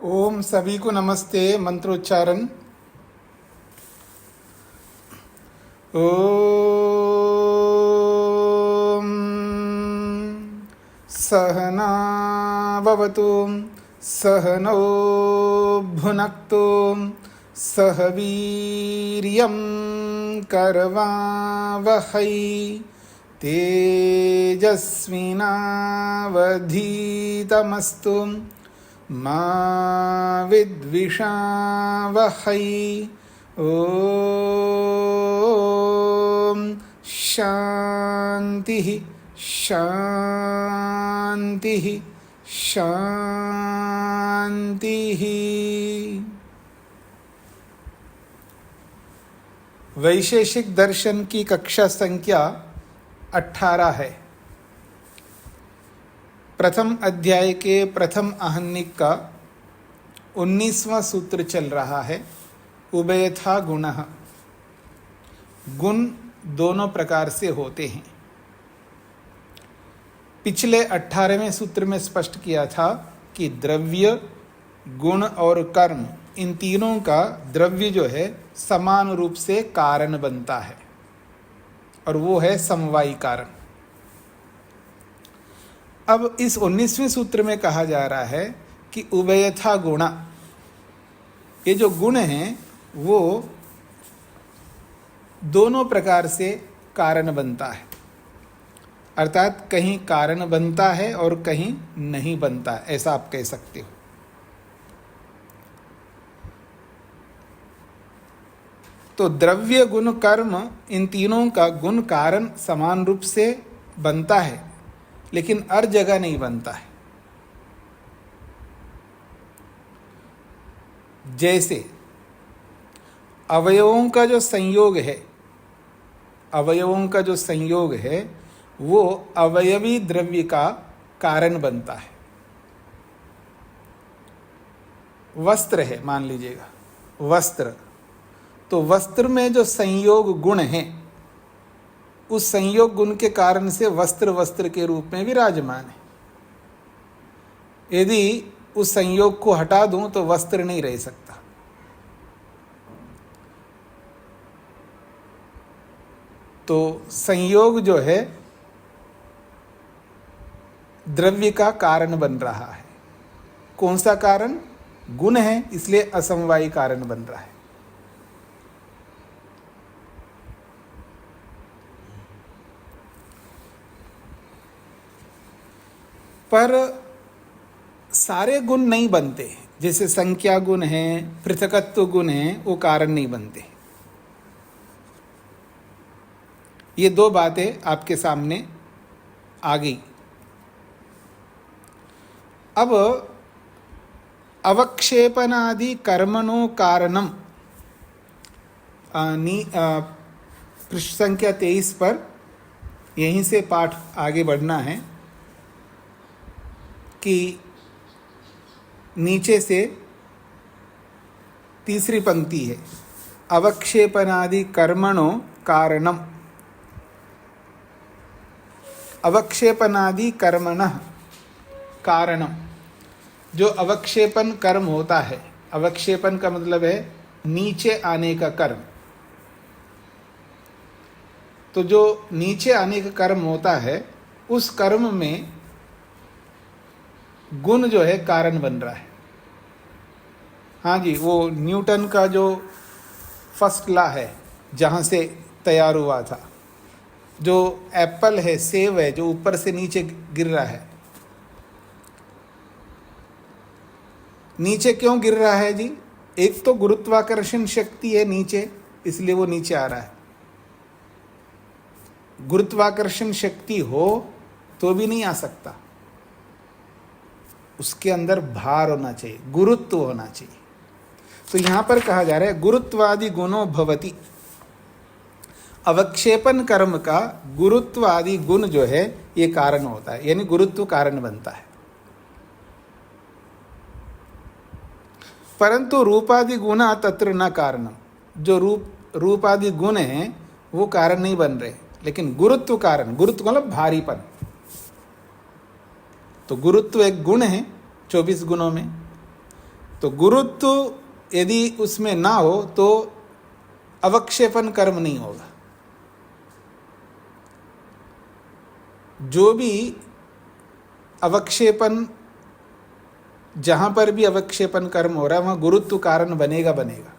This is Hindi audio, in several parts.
ओम सभी को नमस्ते। मंत्रोच्चारण। ओम सहना भवतु सहनौ भुनक्तु सह वीर्यं करवावहै तेजस्विनावधीतमस्तु मा विद्विषावहै। ओम शांति शांति शांति। वैशेषिक दर्शन की कक्षा संख्या 18 है। प्रथम अध्याय के प्रथम आहनिक का 19वां सूत्र चल रहा है। उभयथा गुणः। गुण दोनों प्रकार से होते हैं। पिछले 18वें सूत्र में स्पष्ट किया था कि द्रव्य, गुण और कर्म, इन तीनों का द्रव्य जो है समान रूप से कारण बनता है और वो है समवायी कारण। अब इस 19वें सूत्र में कहा जा रहा है कि उभयथा गुणा, ये जो गुण हैं वो दोनों प्रकार से कारण बनता है, अर्थात कहीं कारण बनता है और कहीं नहीं बनता, ऐसा आप कह सकते हो। तो द्रव्य, गुण, कर्म, इन तीनों का गुण कारण समान रूप से बनता है, लेकिन हर जगह नहीं बनता है। जैसे अवयवों का जो संयोग है, अवयवों का जो संयोग है वो अवयवी द्रव्य का कारण बनता है। वस्त्र है, मान लीजिएगा वस्त्र, तो वस्त्र में जो संयोग गुण है, उस संयोग गुण के कारण से वस्त्र वस्त्र के रूप में विराजमान है। यदि उस संयोग को हटा दूं तो वस्त्र नहीं रह सकता। तो संयोग जो है द्रव्य का कारण बन रहा है। कौन सा कारण? गुण है, इसलिए असमवायी कारण बन रहा है। पर सारे गुण नहीं बनते। जैसे संख्या गुण है, पृथकत्व गुण है, वो कारण नहीं बनते। ये दो बातें आपके सामने आ गई। अब अवक्षेपनादि कर्मणो कारणम, पृष्ठ संख्या 23 पर यहीं से पाठ आगे बढ़ना है कि नीचे से तीसरी पंक्ति है, अवक्षेपनादि कर्मणो कारणम। अवक्षेपनादि कर्मणः कारणम। जो अवक्षेपन कर्म होता है, अवक्षेपन का मतलब है नीचे आने का कर्म। तो जो नीचे आने का कर्म होता है, उस कर्म में गुण जो है कारण बन रहा है। हाँ जी, वो न्यूटन का जो फर्स्ट लॉ है, जहाँ से तैयार हुआ था, जो एप्पल है, सेब है, जो ऊपर से नीचे गिर रहा है, नीचे क्यों गिर रहा है जी? एक तो गुरुत्वाकर्षण शक्ति है नीचे, इसलिए वो नीचे आ रहा है। गुरुत्वाकर्षण शक्ति हो तो भी नहीं आ सकता, उसके अंदर भार होना चाहिए, गुरुत्व होना चाहिए। तो यहां पर कहा जा रहा है गुरुत्वादि गुणो भवति। अवक्षेपन कर्म का गुरुत्वादि गुण जो है ये कारण होता है, यानी गुरुत्व कारण बनता है। परंतु रूपादि गुणा तत्र न कारणम। जो रूपादि गुण हैं वो कारण नहीं बन रहे, लेकिन गुरुत्व कारण। गुरुत्व मतलब भारीपन। तो गुरुत्व एक गुण है 24 गुणों में, तो गुरुत्व यदि उसमें ना हो तो अवक्षेपन कर्म नहीं होगा। जो भी अवक्षेपन, जहां पर भी अवक्षेपन कर्म हो रहा है वहां गुरुत्व कारण बनेगा बनेगा।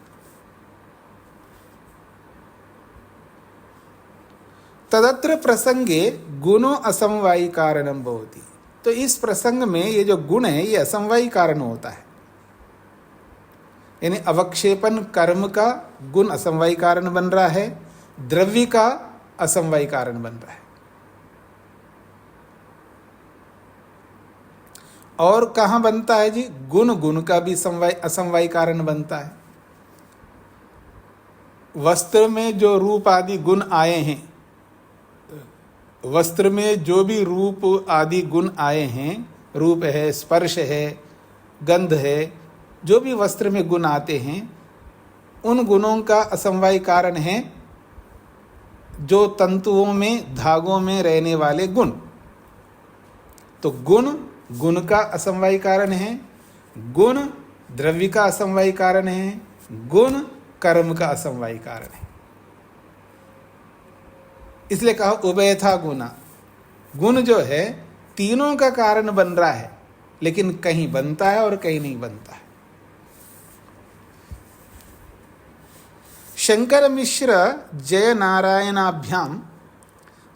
तदत्र प्रसंगे गुणो असमवायी कारणम भवति। तो इस प्रसंग में ये जो गुण है ये असमवायी कारण होता है, यानी अवक्षेपन कर्म का गुण असमवायी कारण बन रहा है, द्रव्य का असमवायी कारण बन रहा है। और कहाँ बनता है जी? गुण गुण का भी असमवायी कारण बनता है। वस्त्र में जो रूप आदि गुण आए हैं, वस्त्र में जो भी रूप आदि गुण आए हैं, रूप है, स्पर्श है, गंध है, जो भी वस्त्र में गुण आते हैं, उन गुणों का असमवायी कारण है जो तंतुओं में, धागों में रहने वाले गुण। तो गुण गुण का असमवायी कारण है, गुण द्रव्य का असमवायी कारण है, गुण कर्म का असमवायी कारण है। इसलिए कहा उभयथा गुणा। गुण जो है तीनों का कारण बन रहा है, लेकिन कहीं बनता है और कहीं नहीं बनता है। शंकर मिश्र जय नारायणाभ्याम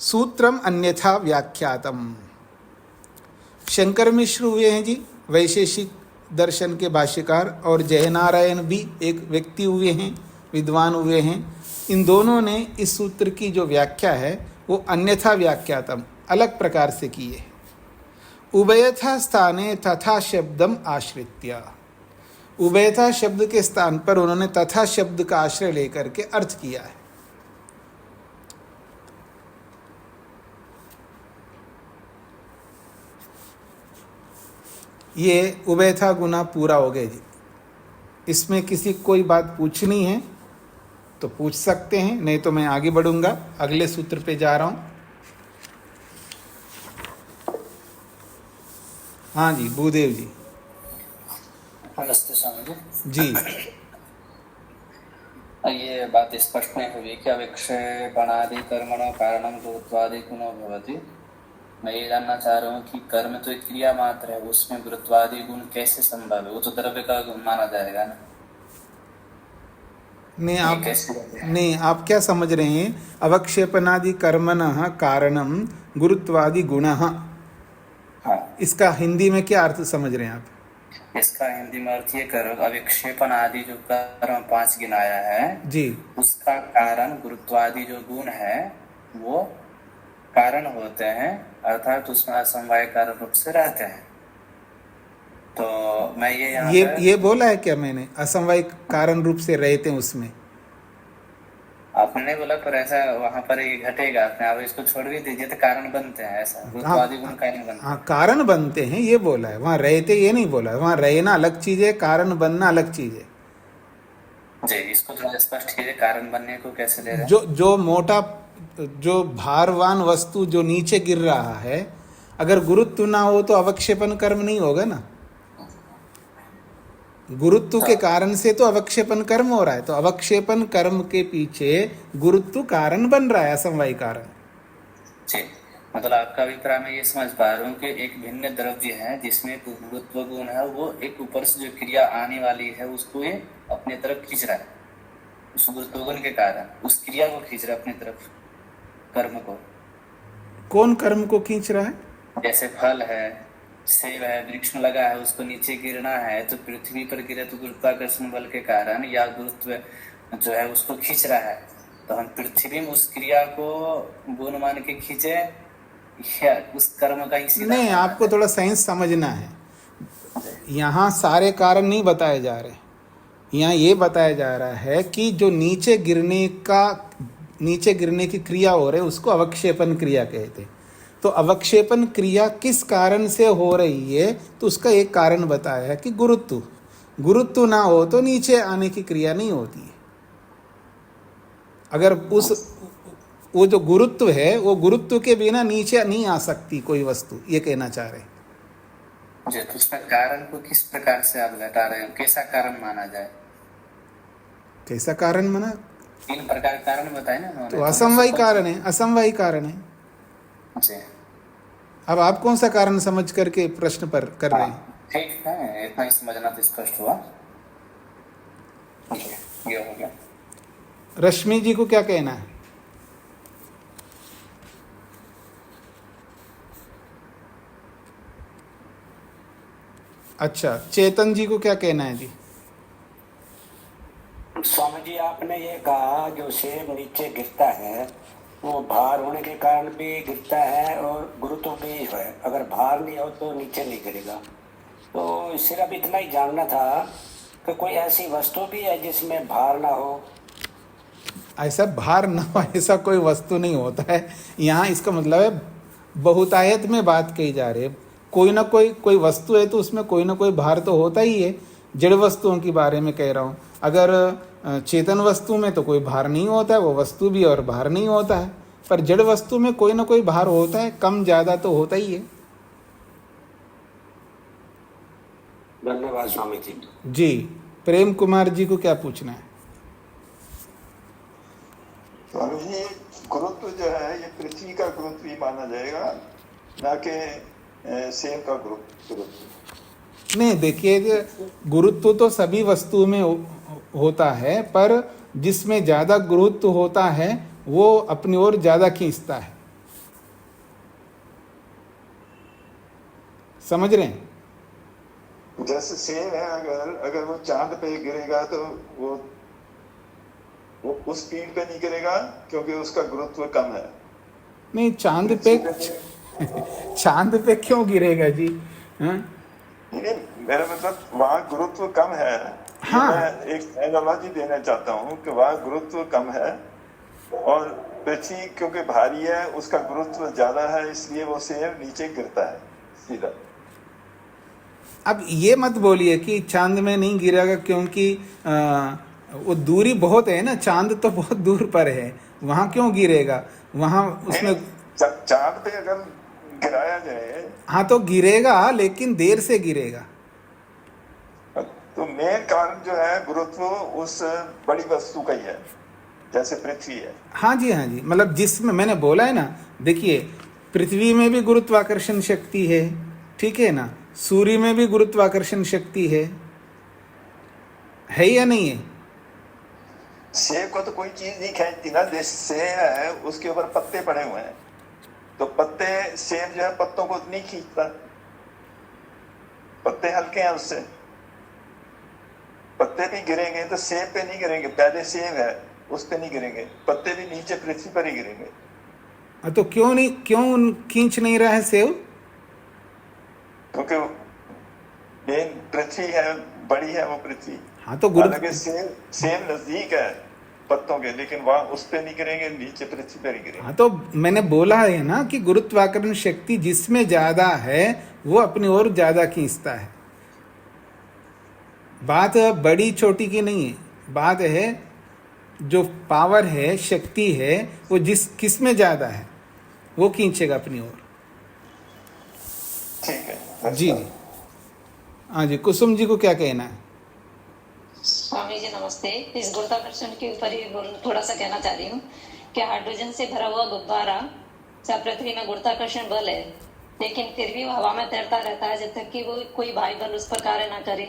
सूत्रम अन्यथा व्याख्यातम। शंकर मिश्र हुए हैं जी वैशेषिक दर्शन के भाष्यकार, और जय नारायण भी एक व्यक्ति हुए हैं, विद्वान हुए हैं। इन दोनों ने इस सूत्र की जो व्याख्या है वो अन्यथा व्याख्यातम, अलग प्रकार से की है। उभयथा स्थाने तथा शब्दम आश्रित्य। उभयथा शब्द के स्थान पर उन्होंने तथा शब्द का आश्रय लेकर के अर्थ किया है। ये उभयथा गुना पूरा हो गया जी। इसमें किसी कोई बात पूछनी है तो पूछ सकते हैं, नहीं तो मैं आगे बढ़ूंगा, अगले सूत्र पे जा रहा हूं। हाँ जी, भूदेव जी। नमस्ते स्वामी जी। ये बात स्पष्ट नहीं हुई कि अविक्षेपणादि कर्मणों कारणम गुरुत्वादि गुणो भवति। मैं ये जानना चाह रहा हूँ कि कर्म तो एक क्रिया मात्र है, उसमें गुरुत्वादि गुण कैसे संभव है? वो तो द्रव्य का गुण माना जाएगा ना। नहीं, आप क्या समझ रहे हैं? अवक्षेपनादि कर्मणः कारणम गुरुत्वादि गुणः। हाँ, इसका हिंदी में क्या अर्थ समझ रहे हैं आप? इसका हिंदी में अर्थ ये करो, अविक्षेपण आदि जो कर्म 5 गिनाया है जी, उसका कारण गुरुत्वादि जो गुण है वो कारण होते हैं, अर्थात उसमें असमवाय कारण रूप से रहते हैं। तो मैं ये बोला है क्या मैंने? असमवाय कारण रूप से रहते हैं उसमें। आपने नहीं बोला, पर ऐसा वहां पर ही घटेगा। आपने आप इसको छोड़ भी दीजिए, तो कारण बनते हैं, ऐसा गुरुत्वादि गुण कारण बनते हैं। हाँ, कारण बनते हैं ये बोला है, वहाँ रहते ये नहीं बोला है। वहाँ रहना अलग चीज है, कारण बनना अलग चीज है जी। इसको थोड़ा स्पष्ट कीजिए, कारण बनने को कैसे ले रहे हैं? जो मोटा, जो भारवान वस्तु जो नीचे गिर रहा है, अगर गुरुत्व ना हो तो अवक्षेपन कर्म नहीं होगा ना। गुरुत्व के कारण से तो अवक्षेपन कर्म हो रहा है, तो अवक्षेपन कर्म के पीछे गुरुत्व कारण बन रहा है, असमवायी कारण। जी, मतलब आपका अभिप्राय मैं ये समझ पा रहा हूँ कि एक भिन्न द्रव्य है जिसमें गुरुत्व गुण है, वो एक ऊपर से जो क्रिया आने वाली है उसको ये अपने तरफ खींच रहा है। उस गुरुत्व गुण के कारण उस क्रिया को खींच रहा है अपनी तरफ, कर्म को। कौन कर्म को खींच रहा है? जैसे फल है, सेब है, वृक्ष में लगा है, उसको नीचे गिरना है तो पृथ्वी पर गिरे तो गुरुत्वाकर्षण बल के कारण या गुरुत्व जो है उसको खींच रहा है। तो हम पृथ्वी में उस क्रिया को गुण मान के खींचे या उस कर्म का ही सीधा? नहीं, आपको थोड़ा साइंस समझना है। यहाँ सारे कारण नहीं बताए जा रहे, यहाँ ये बताया जा रहा है कि जो नीचे गिरने की क्रिया हो रही है उसको अवक्षेपन क्रिया कहते हैं। तो अवक्षेपन क्रिया किस कारण से हो रही है, तो उसका एक कारण बताया है कि गुरुत्व ना हो तो नीचे आने की क्रिया नहीं होती है। अगर वो जो गुरुत्व है, वो गुरुत्व के बिना नीचे नहीं आ सकती कोई वस्तु, ये कहना चाह रहे हैं। जी, तो उसमें कारण को किस प्रकार से आप घटा रहे हैं, कैसा कारण माना जाए? कैसा कारण माना? 3 प्रकार कारण बताए ना तो उन्होंने, तो उनमें से असमवाय कौन कारण है, असमवाय कारण है। जी, अब आप कौन सा कारण समझ करके प्रश्न पर कर रहे हैं? हाँ, ठीक है, इतना ही समझना तो स्पष्ट हुआ। जी, ये हो गया। रश्मि जी को क्या कहना है? अच्छा, चेतन जी को क्या कहना है जी? स्वामी जी, आपने ये कहा जो सेब नीचे गिरता है वो भार होने के कारण भी गिरता है और गुरुत्व भी है, अगर भार नहीं हो तो नीचे नहीं गिरेगा। तो सिर्फ इतना ही जानना था कि कोई ऐसी वस्तु भी है जिसमें भार ना हो। ऐसा भार न हो ऐसा कोई वस्तु नहीं होता है। यहाँ इसका मतलब है बहुतायत में बात कही जा रही है। कोई ना कोई वस्तु है तो उसमें कोई ना कोई भार तो होता ही है। जड़ वस्तुओं के बारे में कह रहा हूँ। अगर चेतन वस्तु में तो कोई भार नहीं होता है, वो वस्तु भी और भार नहीं होता है। पर जड़ वस्तु में कोई ना कोई भार होता है, कम ज़्यादा तो होता ही है। धन्यवाद स्वामी जी। जी, प्रेम कुमार जी को क्या पूछना है? स्वामी जी, गुरुत्व जो है ये पृथ्वी का गुरुत्व ही माना जाएगा, ना कि सेब का गुरुत्व। नहीं, देखिए, गुरुत्व तो सभी वस्तुओं में होता है, पर जिसमें ज़्यादा गुरुत्व होता है वो अपनी ओर ज़्यादा खींचता है। समझ रहे हैं? जैसे सेब है, अगर वो चांद पे गिरेगा तो वो उस स्पीड पे नहीं गिरेगा क्योंकि उसका गुरुत्व कम है। नहीं, चांद पे क्यों गिरेगा जी? हाँ? नहीं, मेरा मतलब वहाँ गुरुत्व कम है। हाँ। मैं एक एनालॉजी देना चाहता हूँ कि वहाँ गुरुत्व कम है और पृथ्वी क्योंकि भारी है उसका गुरुत्व ज्यादा है, इसलिए वो सेब नीचे गिरता है सीधा। अब ये मत बोलिए कि चांद में नहीं गिरेगा क्योंकि वो दूरी बहुत है ना, चांद तो बहुत दूर पर है, वहाँ क्यों गिरेगा? वहाँ उसमें चांद पे अगर गिराया जाए हाँ तो गिरेगा, लेकिन देर से गिरेगा। तो मेन कारण जो है गुरुत्व उस बड़ी वस्तु का ही है, जैसे पृथ्वी है। हाँ जी, हाँ जी, मतलब जिसमें मैंने बोला है ना, देखिए, पृथ्वी में भी गुरुत्वाकर्षण शक्ति है, ठीक है ना? सूर्य में भी गुरुत्वाकर्षण शक्ति है या नहीं है? सेब को तो कोई चीज नहीं खींचती ना, जैसे सेब है उसके ऊपर पत्ते पड़े हुए हैं, तो पत्ते, सेब जो है पत्तों को नहीं खींचता, पत्ते हल्के हैं उससे। पत्ते भी गिरेंगे तो सेब पे नहीं गिरेंगे, पहले सेब है उस पे नहीं गिरेंगे, पत्ते भी नीचे पृथ्वी पर ही गिरेंगे। तो क्यों खींच नहीं रहा है सेब? क्योंकि मेन पृथ्वी है, बड़ी है वो पृथ्वी। हाँ तो हालांकि सेब नजदीक है पत्तों के, लेकिन वहां उस पे नहीं गिरेंगे, नीचे पृथ्वी पर ही गिरेंगे। हाँ तो मैंने बोला है ना कि गुरुत्वाकर्षण शक्ति जिसमें ज्यादा है वो अपनी ओर ज्यादा खींचता है। बात बड़ी छोटी की नहीं है, बात है जो पावर है, शक्ति है, वो किस में ज्यादा है वो खींचेगा अपनी ओर। ठीक है जी जी, हाँ जी, कुसुम जी को क्या कहना है? स्वामी जी नमस्ते। इस गुरुत्वाकर्षण के ऊपर ही थोड़ा सा कहना चाह रही हूँ कि हाइड्रोजन से भरा हुआ गुब्बारा, पृथ्वी में गुरुत्वाकर्षण बल है, लेकिन फिर भी वो हवा में तैरता रहता है जब तक कि वो कोई भारी बल उस पर कार्य ना करे।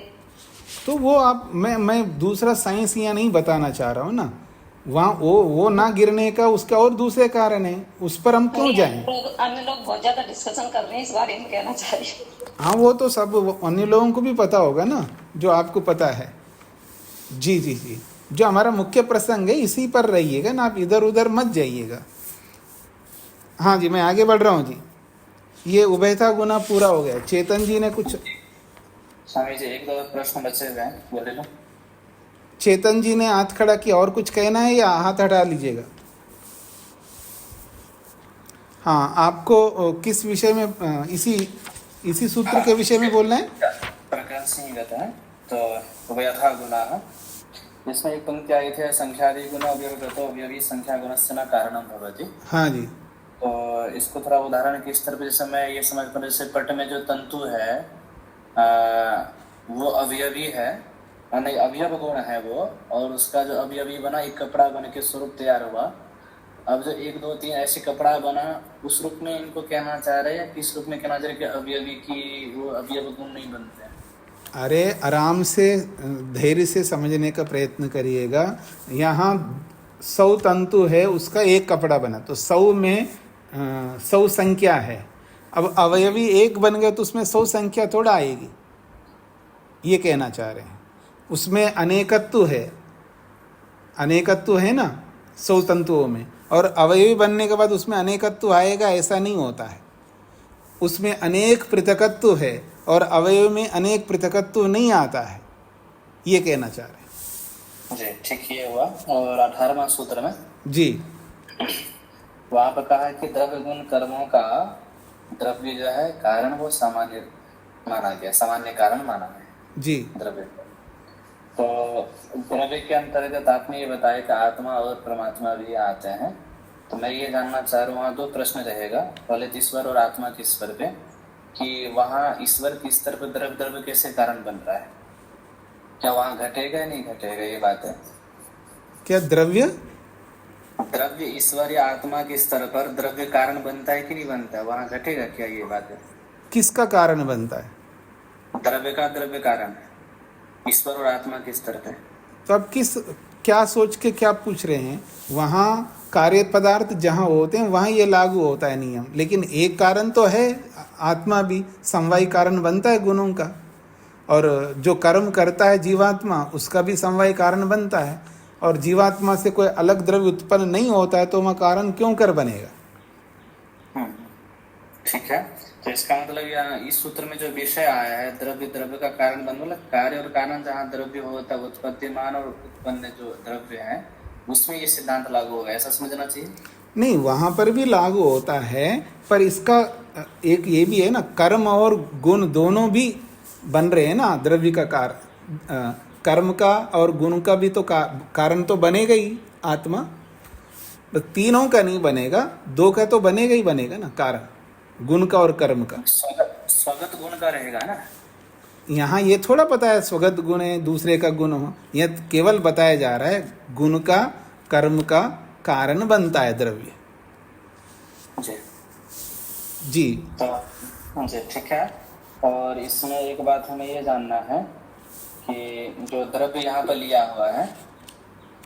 तो वो आप मैं दूसरा साइंस यहाँ नहीं बताना चाह रहा हूँ ना, वहाँ वो ना गिरने का उसका और दूसरे कारण है, उस पर हम क्यों जाएं? अन्य लोग बहुत ज्यादा डिस्कशन कर रहे हैं इस बारे में, कहना चाह रही हूँ। हाँ, वो तो सब अन्य लोगों को भी पता होगा ना जो आपको पता है। जी जी जी, जो हमारा मुख्य प्रसंग है इसी पर रहिएगा ना, आप इधर उधर मत जाइएगा। हाँ जी, मैं आगे बढ़ रहा हूँ जी। ये उभयता गुना पूरा हो गया। चेतन जी ने कुछ, स्वामी जी एक दो प्रश्न बचे हुए हैं, बोले लो। चेतन जी ने हाथ खड़ा किया, और कुछ कहना है या हाथ हटा लीजिएगा? हाँ, आपको किस विषय में, इसी सूत्र के विषय में बोलना है? प्रकरण सिंह कहता है तो उभयथा गुना, जिसमें एक पंक्ति आई थी, संख्यादि गुण अव्यवगतो अवयवी संख्या गुणस्य न कारणम भवति। हाँ जी। तो इसको थोड़ा उदाहरण के स्तर पे, जैसे मैं ये समझ पा, जैसे पट में जो तंतु है वो अवयवी है, नहीं अवयव गुण है वो, और उसका जो अवयवी बना एक कपड़ा बन के स्वरूप तैयार हुआ। अब जो 1 2 3 ऐसे कपड़ा बना, उस रूप में इनको कहना चाह रहे हैं, किस रूप में कहना चाह रहे हैं कि अवयवी की वो अवयव गुण नहीं बनते हैं? अरे आराम से धैर्य से समझने का प्रयत्न करिएगा। यहाँ 100 तंतु है, उसका एक कपड़ा बना, तो 100 में 100 संख्या है। अब अवयवी एक बन गए तो उसमें 100 संख्या थोड़ा आएगी, ये कहना चाह रहे हैं। उसमें अनेकत्व है ना 100 तंतुओं में, और अवयवी बनने के बाद उसमें अनेकत्व आएगा, ऐसा नहीं होता है। उसमें अनेक पृथकत्व है और अवयव में अनेक पृथकत्व नहीं आता है, ये कहना चाह रहे हैं। जी ठीक, ये हुआ। और 18वां सूत्र में जी वहां पर कहा है कि द्रव्य गुण कर्मों का द्रव्य जो है कारण वो सामान्य माना गया, सामान्य कारण माना है जी द्रव्य। तो द्रव्य के अंतर्गत आपने ये बताया कि आत्मा और परमात्मा भी आते हैं। तो मैं ये जानना चाह रहा हूँ, वहाँ 2 प्रश्न रहेगा, पहले ईश्वर और आत्मा के स्तर पे, कि वहाँ ईश्वर के स्तर पर द्रव्य कैसे कारण बन रहा है, क्या वहाँ घटेगा या नहीं घटेगा, ये बात है। क्या द्रव्य ईश्वर या आत्मा के स्तर पर द्रव्य कारण बनता है कि नहीं बनता है, वहाँ घटेगा क्या, ये बात है। किसका कारण बनता है? द्रव्य का द्रव्य कारण ईश्वर और आत्मा के स्तर पे। तो अब क्या सोच के क्या पूछ रहे हैं? वहाँ कार्य पदार्थ जहाँ होते हैं वहाँ ये लागू होता है नियम, लेकिन एक कारण तो है, आत्मा भी समवायी कारण बनता है गुणों का, और जो कर्म करता है जीवात्मा उसका भी समवायी कारण बनता है, और जीवात्मा से कोई अलग द्रव्य उत्पन्न नहीं होता है, तो वह कारण क्यों कर बनेगा? ठीक है, तो इसका मतलब यहाँ इस सूत्र में जो विषय आया है द्रव्य का कारण बन, मतलब कार्य और कारण जहाँ द्रव्य होता है, उत्पत्तिमान और उत्पन्न जो द्रव्य है उसमें ये सिद्धांत लागू होगा, ऐसा समझना चाहिए। नहीं, वहाँ पर भी लागू होता है, पर इसका एक ये भी है ना, कर्म और गुण दोनों भी बन रहे हैं ना द्रव्य का कारण। कर्म का और गुण का भी तो कारण तो बनेगा ही आत्मा, तो तीनों का नहीं बनेगा, 2 का तो बनेगा ही बनेगा ना, कारण गुण का और कर्म का। स्वगत गुण का रहेगा ना। यहाँ ये थोड़ा पता है स्वगत गुण है दूसरे का गुण हो, यह केवल बताया जा रहा है गुण का कर्म का कारण बनता है द्रव्य। जी जी तो जी ठीक है। और इसमें एक बात हमें ये जानना है कि जो द्रव्य यहाँ पर लिया हुआ है,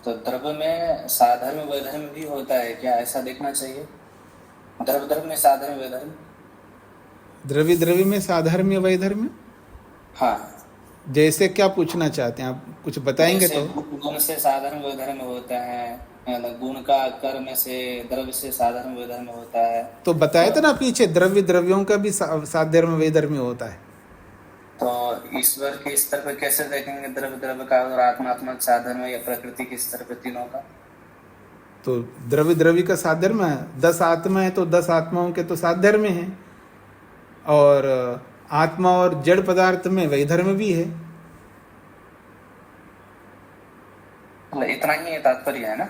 तो द्रव्य में साधर्म वैधर्म भी होता है क्या, ऐसा देखना चाहिए। द्रव्य में साधर्म वैधर्म, द्रव्य में साधर्म्य वैधर्म्य, हाँ जैसे क्या पूछना चाहते हैं आप, कुछ बताएंगे तो। गुण से साधर्म वैधर्म होता है, गुण का कर्म से द्रव्य से साधर्म वैधर्म होता है, तो बताया था ना पीछे, द्रव्यों का भी साधर्म वैधर्म्य होता है। तो ईश्वर के स्तर पर कैसे देखेंगे द्रव्य का, और आत्मा साधर्म या प्रकृति के स्तर पर तीनों का? तो द्रव्य का साधर्म है, 10 आत्मा है तो 10 आत्माओं के तो साधर्म है, और आत्मा और जड़ पदार्थ में वैधर्म भी है। इतना ही तात्पर्य है ना।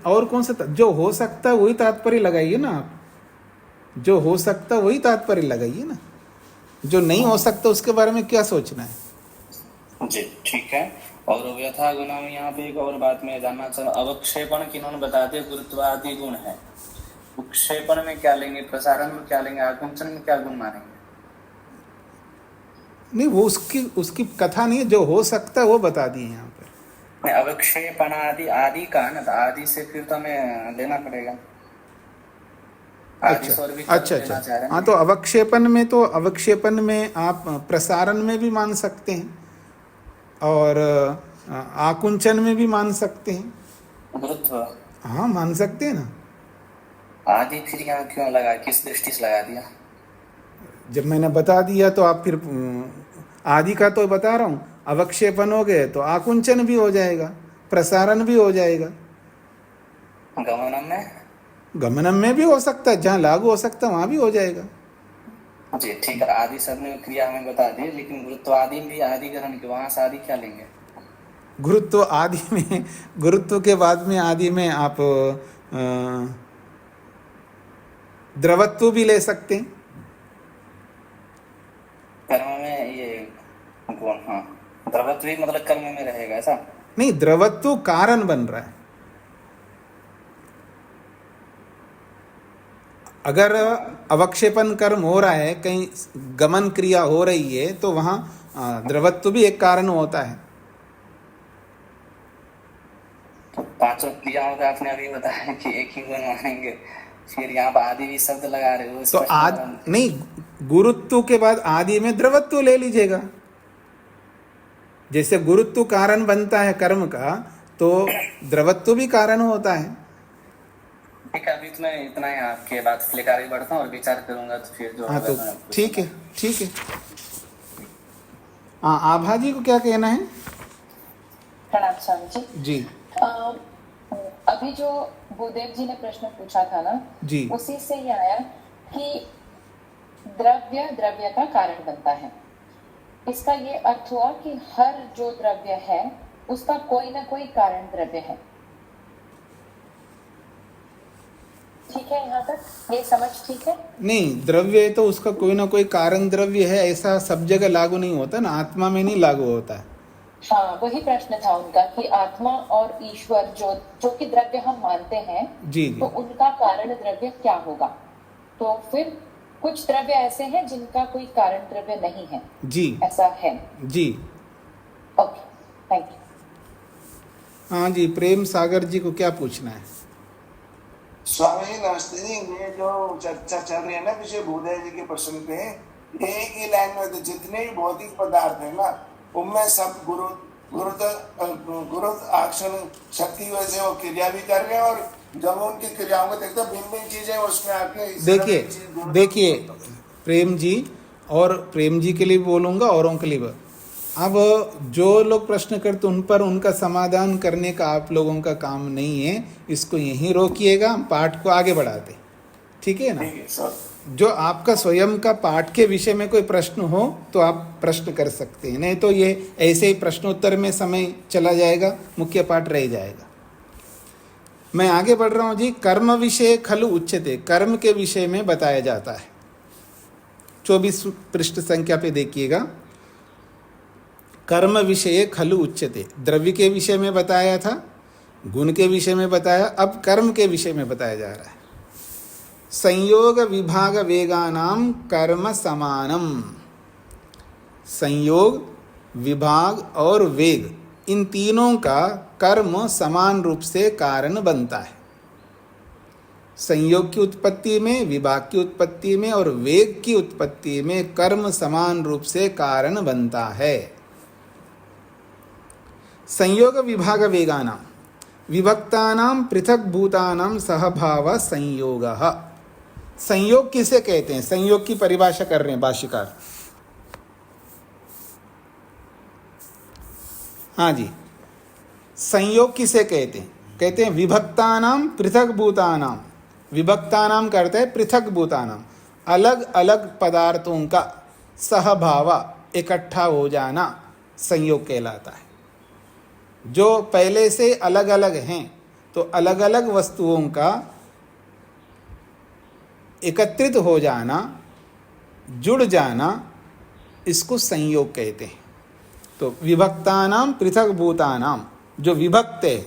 और कौन सा जो हो सकता है वही तात्पर्य लगाइए ना आप, जो हो सकता है वही तात्पर्य लगाइए ना, जो नहीं हो सकता उसके बारे में क्या सोचना है। जी ठीक है। और यथा गुणा में यहाँ पे एक और बात मैं जानना चाह रहा हूँ, अवक्षेपण किन्होंने बता दिया गुरुत्वादि गुण है, विक्षेपण में क्या लेंगे, प्रसारण में क्या लेंगे, आकुंचन में क्या गुण मानेंगे? नहीं, वो उसकी कथा नहीं है, जो हो सकता है वो बता दिए यहाँ पर। अवक्षेपण आदि का ना, आदि से फिर तो हमें लेना पड़ेगा। अच्छा। हाँ, तो अवक्षेपण में आप प्रसारण में भी मान सकते हैं और आकुंचन में भी मान सकते हैं। गुरुत्व, हाँ मान सकते हैं ना। आदि फिर यहाँ क्यों लगा, किस दृष्टि से लगा दिया? जब मैंने बता दिया तो आप फिर आदि का तो बता रहा हूँ, अवक्षेपण हो गए तो आकुंचन भी हो जाएगा, प्रसारण भी हो जाएगा। गमनम में भी हो सकता है, जहाँ लागू हो सकता है वहाँ भी हो जाएगा। जी ठीक है। आदि शब्द में क्रिया हमें बता दी, लेकिन गुरुत्व आदि भी आदि ग्रहण के, वहाँ से आदि क्या लेंगे? गुरुत्व आदि में, गुरुत्व के बाद में आदि में आप द्रवत्व भी ले सकते हैं। कर्म में ये त्रिकोण, हाँ, द्रवत्व भी मतलब कर्म में रहेगा ऐसा? नहीं, द्रवत्व कारण बन रहा है। अगर अवक्षेपण कर्म हो रहा है, कहीं गमन क्रिया हो रही है, तो वहां द्रवत्व भी एक कारण होता है। तो पांचों क्रियाओं का आपने अभी बताया कि एक ही गुण मानेंगे, फिर यहाँ पर आदि भी शब्द लगा रहे हो, तो स्पष्ट नहीं, गुरुत्व के बाद आदि में द्रवत्व ले लीजिएगा। जैसे गुरुत्व कारण बनता है कर्म का, तो द्रवत्व भी कारण होता है। ठीक है, अभी तो मैं इतना ही आपके बात लेकर आगे बढ़ता हूँ और विचार करूंगा, तो फिर जो हाँ, होगा तो मैं आपको ठीक है, ठीक है। हाँ, आभा जी को क्या कहना है? प्रणाम स्वामी जी। जी अभी जो भूदेव जी ने प्रश्न पूछा था ना, जी, उसी से ये आया कि द्रव्य द्रव्य का कारण बनता है। इसका ये अर्थ हुआ कि हर जो द्रव्य है उसका कोई ना कोई कारण द्रव्य है। ठीक है, यहाँ तक ये समझ ठीक है? नहीं, द्रव्य तो उसका कोई ना कोई कारण द्रव्य है, ऐसा सब जगह लागू नहीं होता ना, आत्मा में नहीं लागू होता है। हाँ, वही प्रश्न था उनका कि आत्मा और ईश्वर जो कि द्रव्य हम मानते हैं, जी जी, तो उनका कारण द्रव्य क्या होगा? तो फिर कुछ द्रव्य ऐसे हैं जिनका कोई कारण द्रव्य नहीं है, जी ऐसा है? जी। Okay, thank you. हाँ जी, प्रेम सागर जी को क्या पूछना है? स्वामी जी नमस्ते जी। ये जो चर्चा चल रही है ना विषय भूदेव जी के प्रश्न पे, एक ही लाइन में तो जितने भी भौतिक पदार्थ है ना, उनमें सब गुरुत्व आकर्षण शक्ति वजह से वो क्रिया भी कर रहे हैं, और जब उनकी क्रियाओं को देखते भिन्न भिन्न चीजें उसमें आके देखिए प्रेम जी, और प्रेम जी के लिए भी बोलूँगा, औरों के लिए भी। अब जो लोग प्रश्न करते उन पर उनका समाधान करने का आप लोगों का काम नहीं है, इसको यहीं रोकिएगा, हम पाठ को आगे बढ़ाते, ठीक है ना? जो आपका स्वयं का पाठ के विषय में कोई प्रश्न हो तो आप प्रश्न कर सकते हैं, नहीं तो ये ऐसे ही प्रश्नोत्तर में समय चला जाएगा, मुख्य पाठ रह जाएगा। मैं आगे बढ़ रहा हूँ जी। कर्म विषय खलु उच्यते, कर्म के विषय में बताया जाता है। 24 पृष्ठ संख्या पे देखिएगा। कर्म विषय खलु उच्यते, द्रव्य के विषय में बताया था, गुण के विषय में बताया, अब कर्म के विषय में बताया जा रहा है। संयोग विभाग वेगानाम कर्म समानम, संयोग, विभाग और वेग, इन तीनों का कर्म समान रूप से कारण बनता है। संयोग की उत्पत्ति में, विभाग की उत्पत्ति में और वेग की उत्पत्ति में कर्म समान रूप से कारण बनता है। संयोग विभाग वेगानाम विभक्तानाम पृथक भूतानाम सहभाव संयोगः। संयोग किसे कहते हैं? संयोग की परिभाषा कर रहे हैं भाष्यकार। हाँ जी, संयोग किसे कहते हैं? कहते हैं विभक्तानाम पृथक भूतानाम। विभक्तानाम करते हैं पृथक भूतानाम, अलग अलग पदार्थों का सहभाव, इकट्ठा हो जाना संयोग कहलाता है। जो पहले से अलग अलग हैं, तो अलग अलग वस्तुओं का एकत्रित हो जाना, जुड़ जाना, इसको संयोग कहते हैं। तो विभक्तानाम पृथक भूतानाम, जो विभक्त है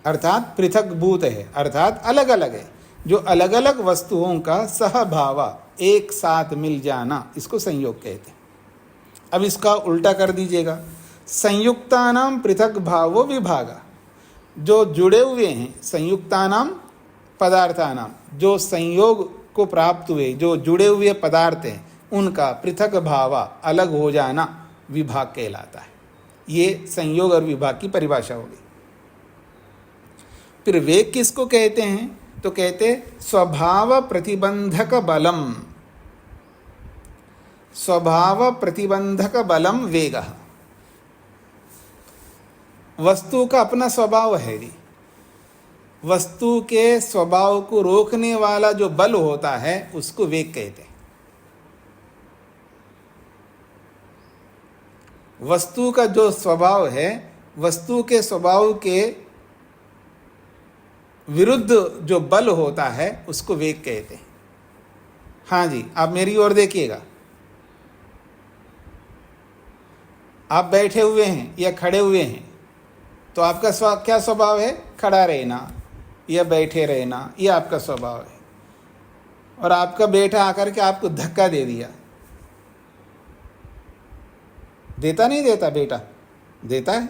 अर्थात पृथक भूत है, अर्थात अलग अलग है, जो अलग अलग वस्तुओं का सहभाव, एक साथ मिल जाना, इसको संयोग कहते हैं। अब इसका उल्टा कर दीजिएगा, संयुक्तानाम पृथक भावो विभागा, जो जुड़े हुए हैं, संयुक्तानाम पदार्थानाम, जो संयोग को प्राप्त हुए, जो जुड़े हुए पदार्थ हैं, उनका पृथक भाव, अलग हो जाना, विभाग कहलाता है। ये संयोग और विभाग की परिभाषा होगी। फिर वेग किसको कहते हैं? तो कहते स्वभाव प्रतिबंधक बलम, स्वभाव प्रतिबंधक बलम वेगः। वस्तु का अपना स्वभाव है जी, वस्तु के स्वभाव को रोकने वाला जो बल होता है उसको वेग कहते हैं। वस्तु का जो स्वभाव है, वस्तु के स्वभाव के विरुद्ध जो बल होता है उसको वेग कहते हैं। हाँ जी, आप मेरी ओर देखिएगा। आप बैठे हुए हैं या खड़े हुए हैं तो आपका क्या स्वभाव है? खड़ा रहना या बैठे रहना, ये आपका स्वभाव है। और आपका बेटा आकर के आपको धक्का दे दिया, देता नहीं देता? बेटा देता है।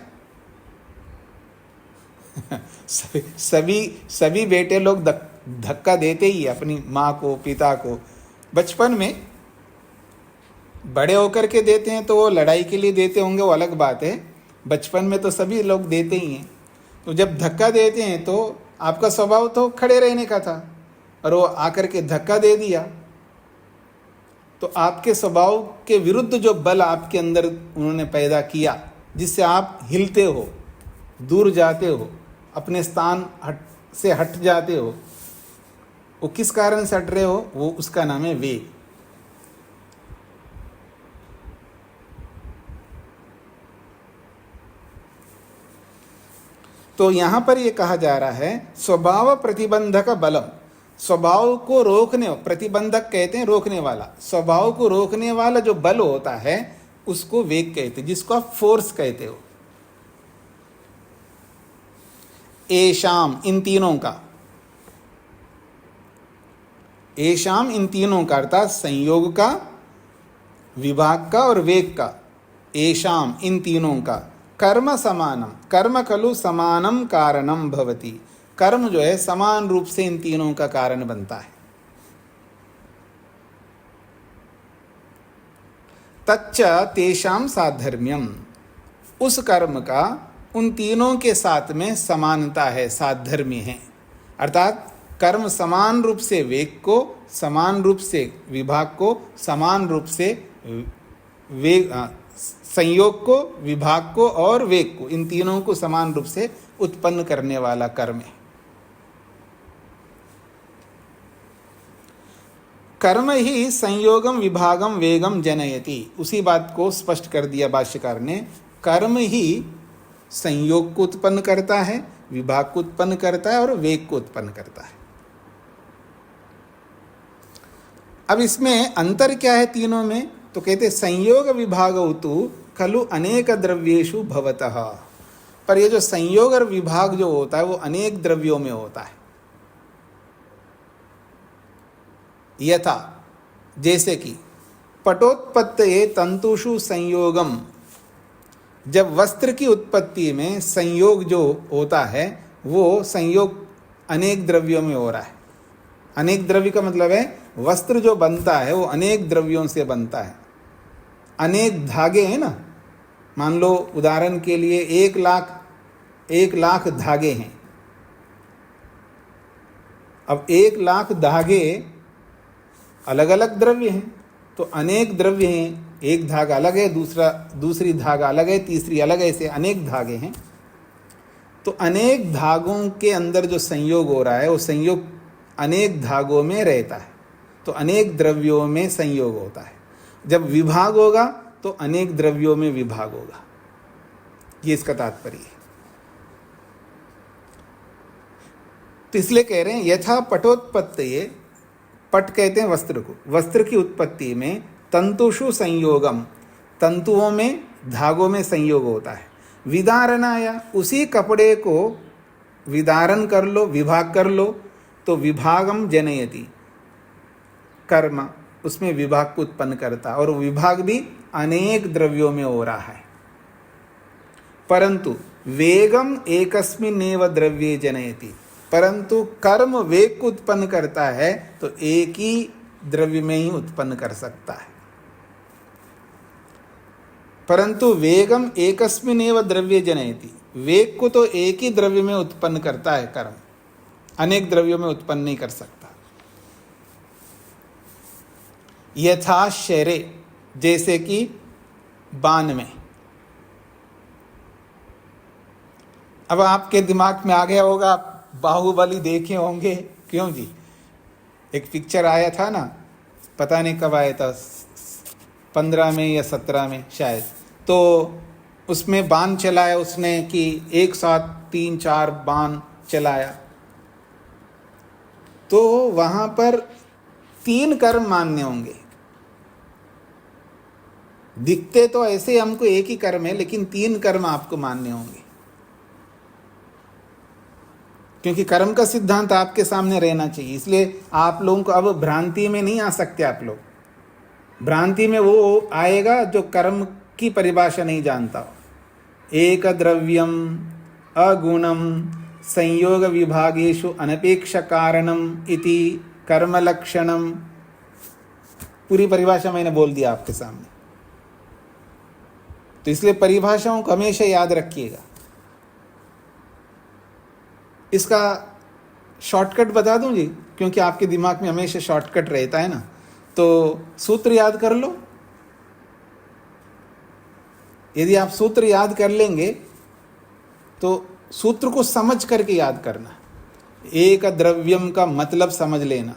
सभी बेटे लोग धक्का देते ही अपनी माँ को, पिता को। बचपन में, बड़े होकर के देते हैं तो वो लड़ाई के लिए देते होंगे, वो अलग बात है। बचपन में तो सभी लोग देते ही हैं। तो जब धक्का देते हैं तो आपका स्वभाव तो खड़े रहने का था, और वो आकर के धक्का दे दिया, तो आपके स्वभाव के विरुद्ध जो बल आपके अंदर उन्होंने पैदा किया, जिससे आप हिलते हो, दूर जाते हो, अपने स्थान से हट जाते हो, वो किस कारण से हट रहे हो? वो उसका नाम है वेग। तो यहां पर ये कहा जा रहा है स्वभाव प्रतिबंधक बलम, स्वभाव को रोकने, प्रतिबंधक कहते हैं रोकने वाला, स्वभाव को रोकने वाला जो बल होता है उसको वेग कहते हैं, जिसको आप फोर्स कहते हो। एशाम, इन तीनों का, एशाम इन तीनों का, अर्थात संयोग का, विभाग का और वेग का। एशाम इन तीनों का कर्म समानम, कर्म खलु समानम कारणम भवति, कर्म जो है समान रूप से इन तीनों का कारण बनता है। तच्च तेषाम साधर्म्यम, उस कर्म का उन तीनों के साथ में समानता है, साधर्म्य है। अर्थात कर्म समान रूप से वेग को, समान रूप से विभाग को, समान रूप से वेग, संयोग को, विभाग को और वेग को, इन तीनों को समान रूप से उत्पन्न करने वाला कर्म है। कर्म ही संयोगम विभागम वेगम जनयति, उसी बात को स्पष्ट कर दिया भाष्यकार ने। कर्म ही संयोग को उत्पन्न करता है, विभाग को उत्पन्न करता है और वेग को उत्पन्न करता है। अब इसमें अंतर क्या है तीनों में? तो कहते संयोग विभागौ तु खलु अनेक द्रव्येषु भवतः, पर ये जो संयोग और विभाग जो होता है वो अनेक द्रव्यों में होता है। यथा, जैसे कि पटोत्पत्तये तंतुषु संयोगम, जब वस्त्र की उत्पत्ति में संयोग जो होता है वो संयोग अनेक द्रव्यों में हो रहा है। अनेक द्रव्य का मतलब है वस्त्र जो बनता है वो अनेक द्रव्यों से बनता है। अनेक धागे हैं ना, मान लो उदाहरण के लिए 1,00,000 धागे हैं। अब 1,00,000 धागे अलग अलग द्रव्य हैं, तो अनेक द्रव्य हैं। एक धागा अलग है, दूसरी धागा अलग है, तीसरी अलग है, ऐसे अनेक धागे हैं। तो अनेक धागों के अंदर जो संयोग हो रहा है वो संयोग अनेक धागों में रहता है, तो अनेक द्रव्यों में संयोग होता है। जब विभाग होगा तो अनेक द्रव्यों में विभाग होगा, ये इसका तात्पर्य है। तो इसलिए कह रहे हैं यथा पटोत्पत्तये, पट कहते हैं वस्त्र को, वस्त्र की उत्पत्ति में तंतुषु संयोगम, तंतुओं में, धागों में संयोग होता है। विदारणाया, उसी कपड़े को विदारण कर लो, विभाग कर लो, तो विभागम जनयति, कर्म उसमें विभाग को उत्पन्न करता है, और विभाग भी अनेक द्रव्यों में हो रहा है। परंतु वेगम एकस्मिन्नेव द्रव्ये जनयति, परंतु कर्म वेग को उत्पन्न करता है तो एक ही द्रव्य में ही उत्पन्न कर सकता है। परंतु वेगम एकस्मिन्नेव द्रव्ये जनयति, वेग को तो एक ही द्रव्य में उत्पन्न करता है कर्म, अनेक द्रव्यों में उत्पन्न नहीं कर सकता। यथा शरे, जैसे कि बाण में। अब आपके दिमाग में आ गया होगा, आप बाहुबली देखे होंगे, क्यों जी? एक पिक्चर आया था ना, पता नहीं कब आया था, 15 में या 17 में शायद। तो उसमें बाण चलाया उसने कि एक साथ 3-4 बाण चलाया, तो वहां पर 3 कर्म मान्य होंगे। दिखते तो ऐसे हमको एक ही कर्म है, लेकिन 3 कर्म आपको मानने होंगे, क्योंकि कर्म का सिद्धांत आपके सामने रहना चाहिए। इसलिए आप लोगों को अब भ्रांति में नहीं आ सकते। आप लोग भ्रांति में वो आएगा जो कर्म की परिभाषा नहीं जानता हो। एक द्रव्यम अगुणम संयोग विभागेषु अनपेक्ष कारणम इति कर्म लक्षणम, पूरी परिभाषा मैंने बोल दिया आपके सामने। तो इसलिए परिभाषाओं को हमेशा याद रखिएगा। इसका शॉर्टकट बता दूं जी, क्योंकि आपके दिमाग में हमेशा शॉर्टकट रहता है ना, तो सूत्र याद कर लो। यदि आप सूत्र याद कर लेंगे तो सूत्र को समझ करके याद करना। एक द्रव्यम का मतलब समझ लेना,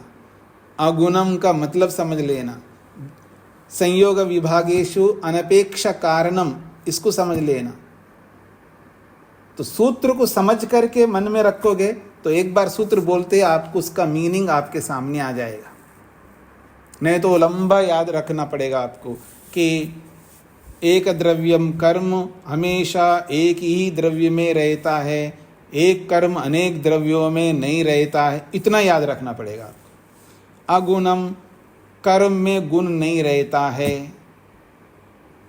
अगुणम का मतलब समझ लेना, संयोग विभागेषु अनपेक्ष कारणम, इसको समझ लेना। तो सूत्र को समझ करके मन में रखोगे तो एक बार सूत्र बोलते आपको उसका मीनिंग आपके सामने आ जाएगा। नहीं तो लंबा याद रखना पड़ेगा आपको कि एक द्रव्यम कर्म हमेशा एक ही द्रव्य में रहता है, एक कर्म अनेक द्रव्यों में नहीं रहता है, इतना याद रखना पड़ेगा आपको। अगुणम कर्म में गुण नहीं रहता है,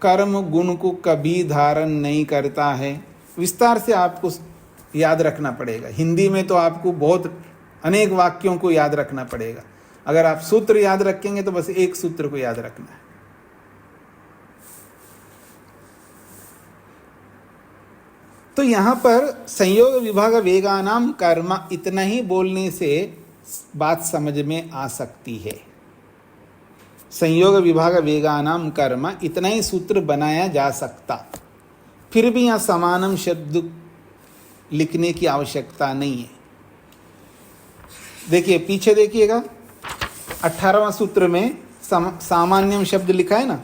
कर्म गुण को कभी धारण नहीं करता है। विस्तार से आपको याद रखना पड़ेगा। हिंदी में तो आपको बहुत अनेक वाक्यों को याद रखना पड़ेगा। अगर आप सूत्र याद रखेंगे तो बस एक सूत्र को याद रखना है। तो यहां पर संयोग विभाग वेगानाम कर्म, इतना ही बोलने से बात समझ में आ सकती है। संयोग विभाग वेगानाम कर्म, इतना ही सूत्र बनाया जा सकता। फिर भी यहां समानम शब्द लिखने की आवश्यकता नहीं है। देखिए पीछे देखिएगा, 18वां सूत्र में सामान्यम शब्द लिखा है ना,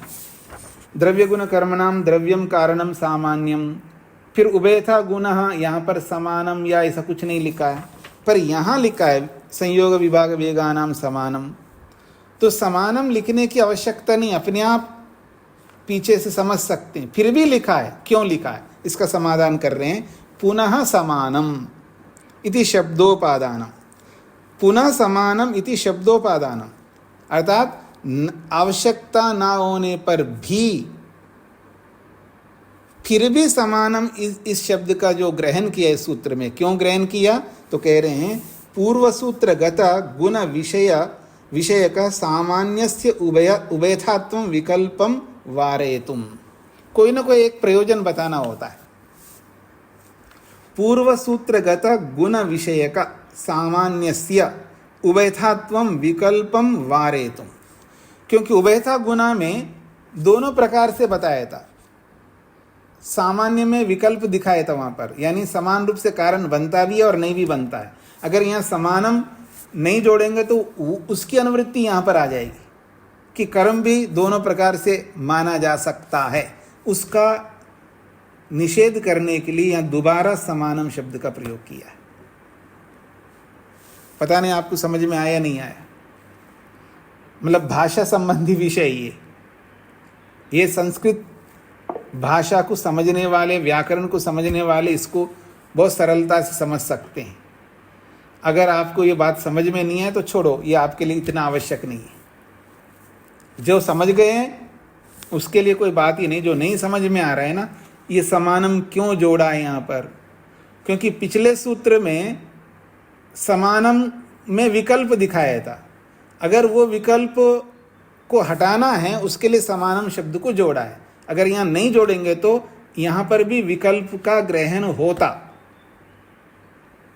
द्रव्य गुण कर्मणाम द्रव्यम कारणम सामान्यम। फिर उभयथा गुण, यहाँ पर समानम या ऐसा कुछ नहीं लिखा है, पर यहाँ लिखा है संयोग विभाग वेगानाम समानम। तो समानम लिखने की आवश्यकता नहीं, अपने आप पीछे से समझ सकते हैं। फिर भी लिखा है, क्यों लिखा है इसका समाधान कर रहे हैं। पुनः समानम इति शब्दोपादानम, पुनः समानम इति शब्दोपादानम, अर्थात आवश्यकता ना होने पर भी फिर भी समानम इस शब्द का जो ग्रहण किया इस सूत्र में, क्यों ग्रहण किया, तो कह रहे हैं पूर्व सूत्र गता गुण विषय का सामान्यस्य उभयथात्वं विकल्पम वारयितुम। कोई ना कोई एक प्रयोजन बताना होता है। पूर्व सूत्र गता गुण विषय का सामान्यस्य उभयथात्वं विकल्पम वारयितुम, क्योंकि उभयथा गुणा में दोनों प्रकार से बताया था। सामान्य में विकल्प दिखाया था वहां पर, यानी समान रूप से कारण बनता भी है और नहीं भी बनता है। अगर यहाँ समानम नहीं जोड़ेंगे तो उसकी अनुवृत्ति यहाँ पर आ जाएगी कि कर्म भी दोनों प्रकार से माना जा सकता है। उसका निषेध करने के लिए यहाँ दोबारा समानम शब्द का प्रयोग किया है। पता नहीं आपको समझ में आया नहीं आया, मतलब भाषा संबंधी विषय ये संस्कृत भाषा को समझने वाले, व्याकरण को समझने वाले इसको बहुत सरलता से समझ सकते हैं। अगर आपको ये बात समझ में नहीं है तो छोड़ो, ये आपके लिए इतना आवश्यक नहीं है। जो समझ गए हैं उसके लिए कोई बात ही नहीं। जो नहीं समझ में आ रहा है ना, ये समानम क्यों जोड़ा है यहाँ पर, क्योंकि पिछले सूत्र में समानम में विकल्प दिखाया था। अगर वो विकल्प को हटाना है उसके लिए समानम शब्द को जोड़ा है। अगर यहाँ नहीं जोड़ेंगे तो यहाँ पर भी विकल्प का ग्रहण होता,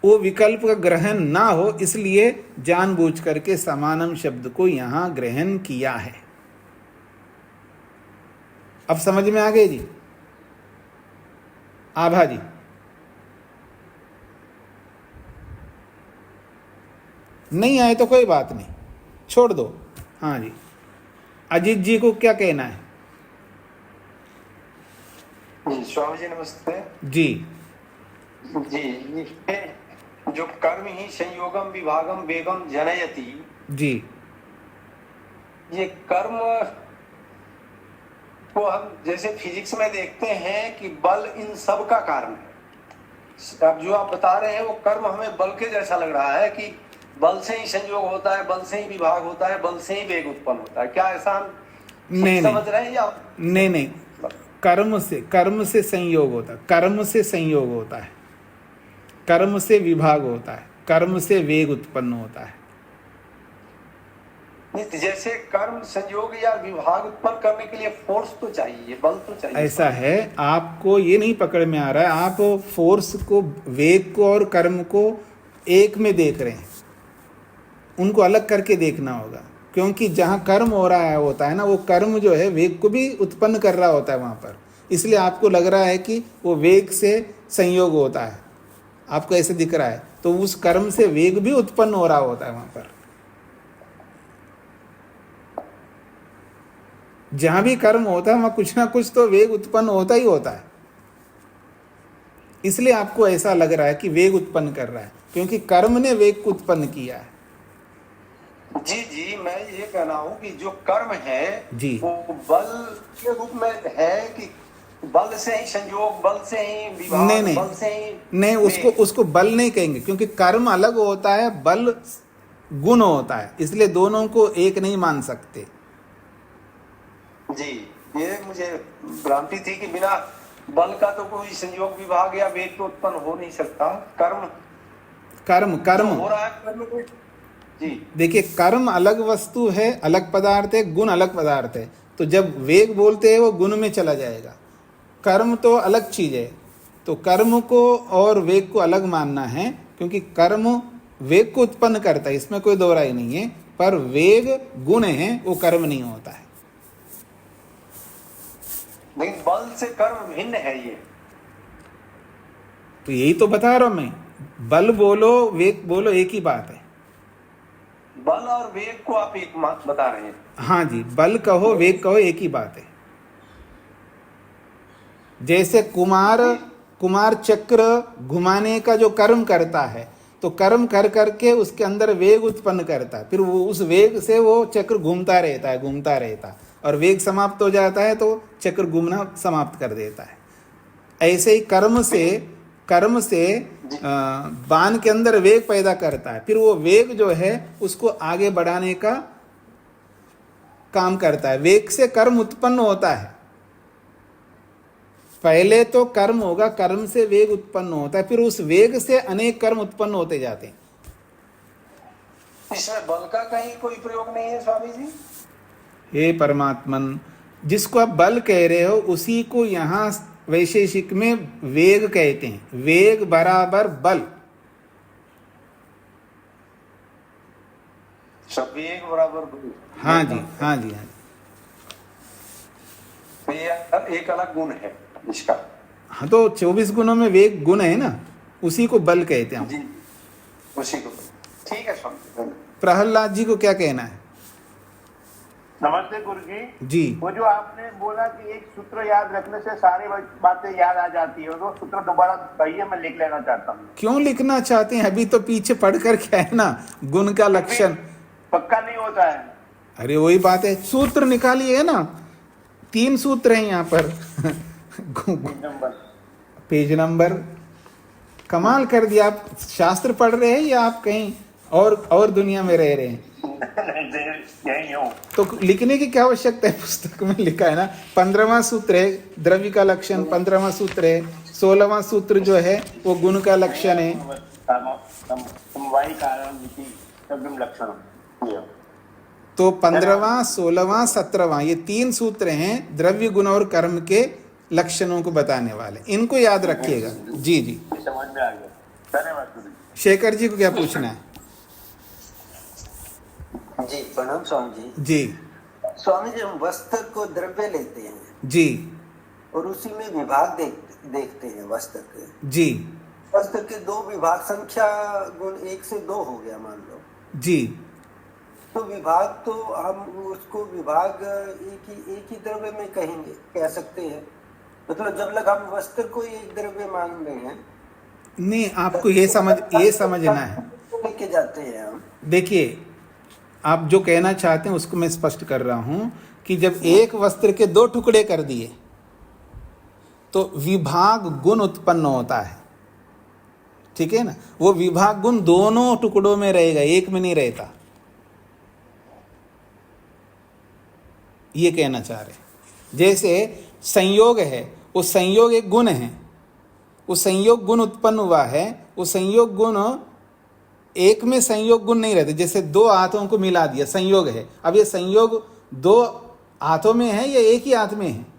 वो विकल्प का ग्रहण ना हो इसलिए जानबूझ करके समानम शब्द को यहाँ ग्रहण किया है। अब समझ में आ गए जी? आभा जी, नहीं आए तो कोई बात नहीं, छोड़ दो। हाँ जी, अजीत जी को क्या कहना है? स्वामी जी नमस्ते जी जी। जो कर्म ही संयोगम विभागम वेगम जनयति जी, ये कर्म को हम जैसे फिजिक्स में देखते हैं कि बल इन सब का कारण है। अब जो आप बता रहे हैं वो कर्म हमें बल के जैसा लग रहा है कि बल से ही संयोग होता है, बल से ही विभाग होता है, बल से ही वेग उत्पन्न होता है। क्या ऐसा हम नहीं समझ रहे हैं या नहीं, कर्म से संयोग होता है, कर्म से संयोग होता है, कर्म से विभाग होता है, कर्म से वेग उत्पन्न होता है। नहीं, जैसे कर्म संयोग या विभाग उत्पन्न करने के लिए फोर्स तो चाहिए, बल तो चाहिए। ऐसा है, आपको ये नहीं पकड़ में आ रहा है, आप फोर्स को, वेग को और कर्म को एक में देख रहे हैं, उनको अलग करके देखना होगा। क्योंकि जहाँ कर्म हो रहा है होता है ना, वो कर्म जो है वेग को भी उत्पन्न कर रहा होता है वहाँ पर, इसलिए आपको लग रहा है कि वो वेग से संयोग होता है, आपको ऐसे दिख रहा है, तो उस कर्म से वेग भी उत्पन्न हो रहा होता है वहाँ पर। जहाँ भी कर्म होता है वहाँ कुछ ना कुछ तो वेग उत्पन्न होता ही होता है, इसलिए आपको ऐसा लग रहा है कि वेग उत्पन्न कर रहा है, क्योंकि कर्म ने वेग को उत्पन्न किया है। जी जी, मैं ये कह रहा हूँ कि जो कर्म है जी, वो बल के रूप में है कि बल से ही संयोग, बल से ही विभाग, नहीं बल से ही नहीं, उसको बल नहीं कहेंगे, क्योंकि कर्म अलग होता है, बल गुण होता है, इसलिए दोनों को एक नहीं मान सकते। जी, ये मुझे भ्रांति थी कि बिना बल का तो कोई संयोग, विभाग या वेग तो उत्पन्न हो नहीं सकता। कर्म हो रहा है कर्म को। जी, देखिए, कर्म अलग वस्तु है, अलग पदार्थ है, गुण अलग पदार्थ है, तो जब वेग बोलते हैं वो गुण में चला जाएगा। कर्म तो अलग चीज है, तो कर्म को और वेग को अलग मानना है, क्योंकि कर्म वेग को उत्पन्न करता है, इसमें कोई दो राय नहीं है, पर वेग गुण है, वो कर्म नहीं होता है। लेकिन बल से कर्म भिन्न है ये। तो यही तो बता रहा हूं मैं, बल बोलो वेग बोलो एक ही बात है। बल और वेग को आप एक बात बता रहे हैं। हाँ जी, बल कहो वेग कहो एक ही बात है। जैसे कुमार चक्र घुमाने का जो कर्म करता है, तो कर्म कर करके उसके अंदर वेग उत्पन्न करता है, फिर वो उस वेग से वो चक्र घूमता रहता है, और वेग समाप्त हो जाता है तो चक्र घूमना समाप्त कर देता है। ऐसे ही कर्म से बाण के अंदर वेग पैदा करता है, फिर वो वेग जो है उसको आगे बढ़ाने का काम करता है। वेग से कर्म उत्पन्न होता है, पहले तो कर्म होगा, कर्म से वेग उत्पन्न होता है, फिर उस वेग से अनेक कर्म उत्पन्न होते जाते हैं। इसमें बल का कहीं कोई प्रयोग नहीं है स्वामी जी। हे परमात्मन, जिसको आप बल कह रहे हो उसी को यहाँ वैशेषिक में वेग कहते हैं। वेग बराबर बल। सब वेग बराबर बल। हाँ जी, हाँ जी, हाँ जी। ये एक अलग गुण है इसका। हाँ, तो 24 गुणों में वेग गुण है ना, उसी को बल कहते हैं। जी, उसी को। ठीक है स्वामी। प्रहलाद जी को क्या कहना है? नमस्ते गुरुजी जी। वो जो आपने बोला कि एक सूत्र याद रखने से सारी बातें याद आ जाती है, वो सूत्र दोबारा कहिए, मैं लिख लेना चाहता हूँ। क्यों लिखना चाहते हैं? अभी तो पीछे पढ़कर क्या है ना, गुण का लक्षण पक्का नहीं होता है। अरे वही बात है, सूत्र निकालिए ना, 3 सूत्र हैं यहाँ पर। पेज नंबर कमाल कर दिया। आप शास्त्र पढ़ रहे हैं या आप कहीं और दुनिया में रह रहे हैं? यही हूँ। तो लिखने की क्या आवश्यकता है, पुस्तक में लिखा है ना। 15वां सूत्र है द्रव्य का लक्षण, 15वां सूत्र है, 16वां सूत्र जो है वो गुण का लक्षण है। तो 15वां, 16वां, 17वां ये 3 सूत्र हैं द्रव्य गुण और कर्म के लक्षणों को बताने वाले, इनको याद रखिएगा। जी जी, समझ में आ गया। धन्यवाद। शेखर जी को क्या पूछना है? जी प्रणाम स्वामी जी। जी स्वामी जी, हम वस्त्र को द्रव्य लेते हैं जी, और उसी में विभाग देखते हैं वस्त्र के। जी वस्त्र के 2 विभाग, संख्या गुण 1 से 2 हो गया मान लो। जी, तो विभाग तो हम उसको विभाग एक ही द्रव्य में कह सकते हैं। मतलब जब लग हम वस्त्र को एक द्रव्य मान रहे हैं, नहीं, आपको ये समझना है। लेके जाते हैं हम। देखिए, आप जो कहना चाहते हैं उसको मैं स्पष्ट कर रहा हूं कि जब एक वस्त्र के दो टुकड़े कर दिए तो विभाग गुण उत्पन्न होता है, ठीक है ना। वो विभाग गुण दोनों टुकड़ों में रहेगा, एक में नहीं रहता, ये कहना चाह रहे। जैसे संयोग है, वो संयोग एक गुण है, वो संयोग गुण उत्पन्न हुआ है, वो संयोग गुण एक में संयोग गुण नहीं रहते। जैसे दो हाथों को मिला दिया, संयोग है। अब ये संयोग दो हाथों में है या एक ही हाथ में है?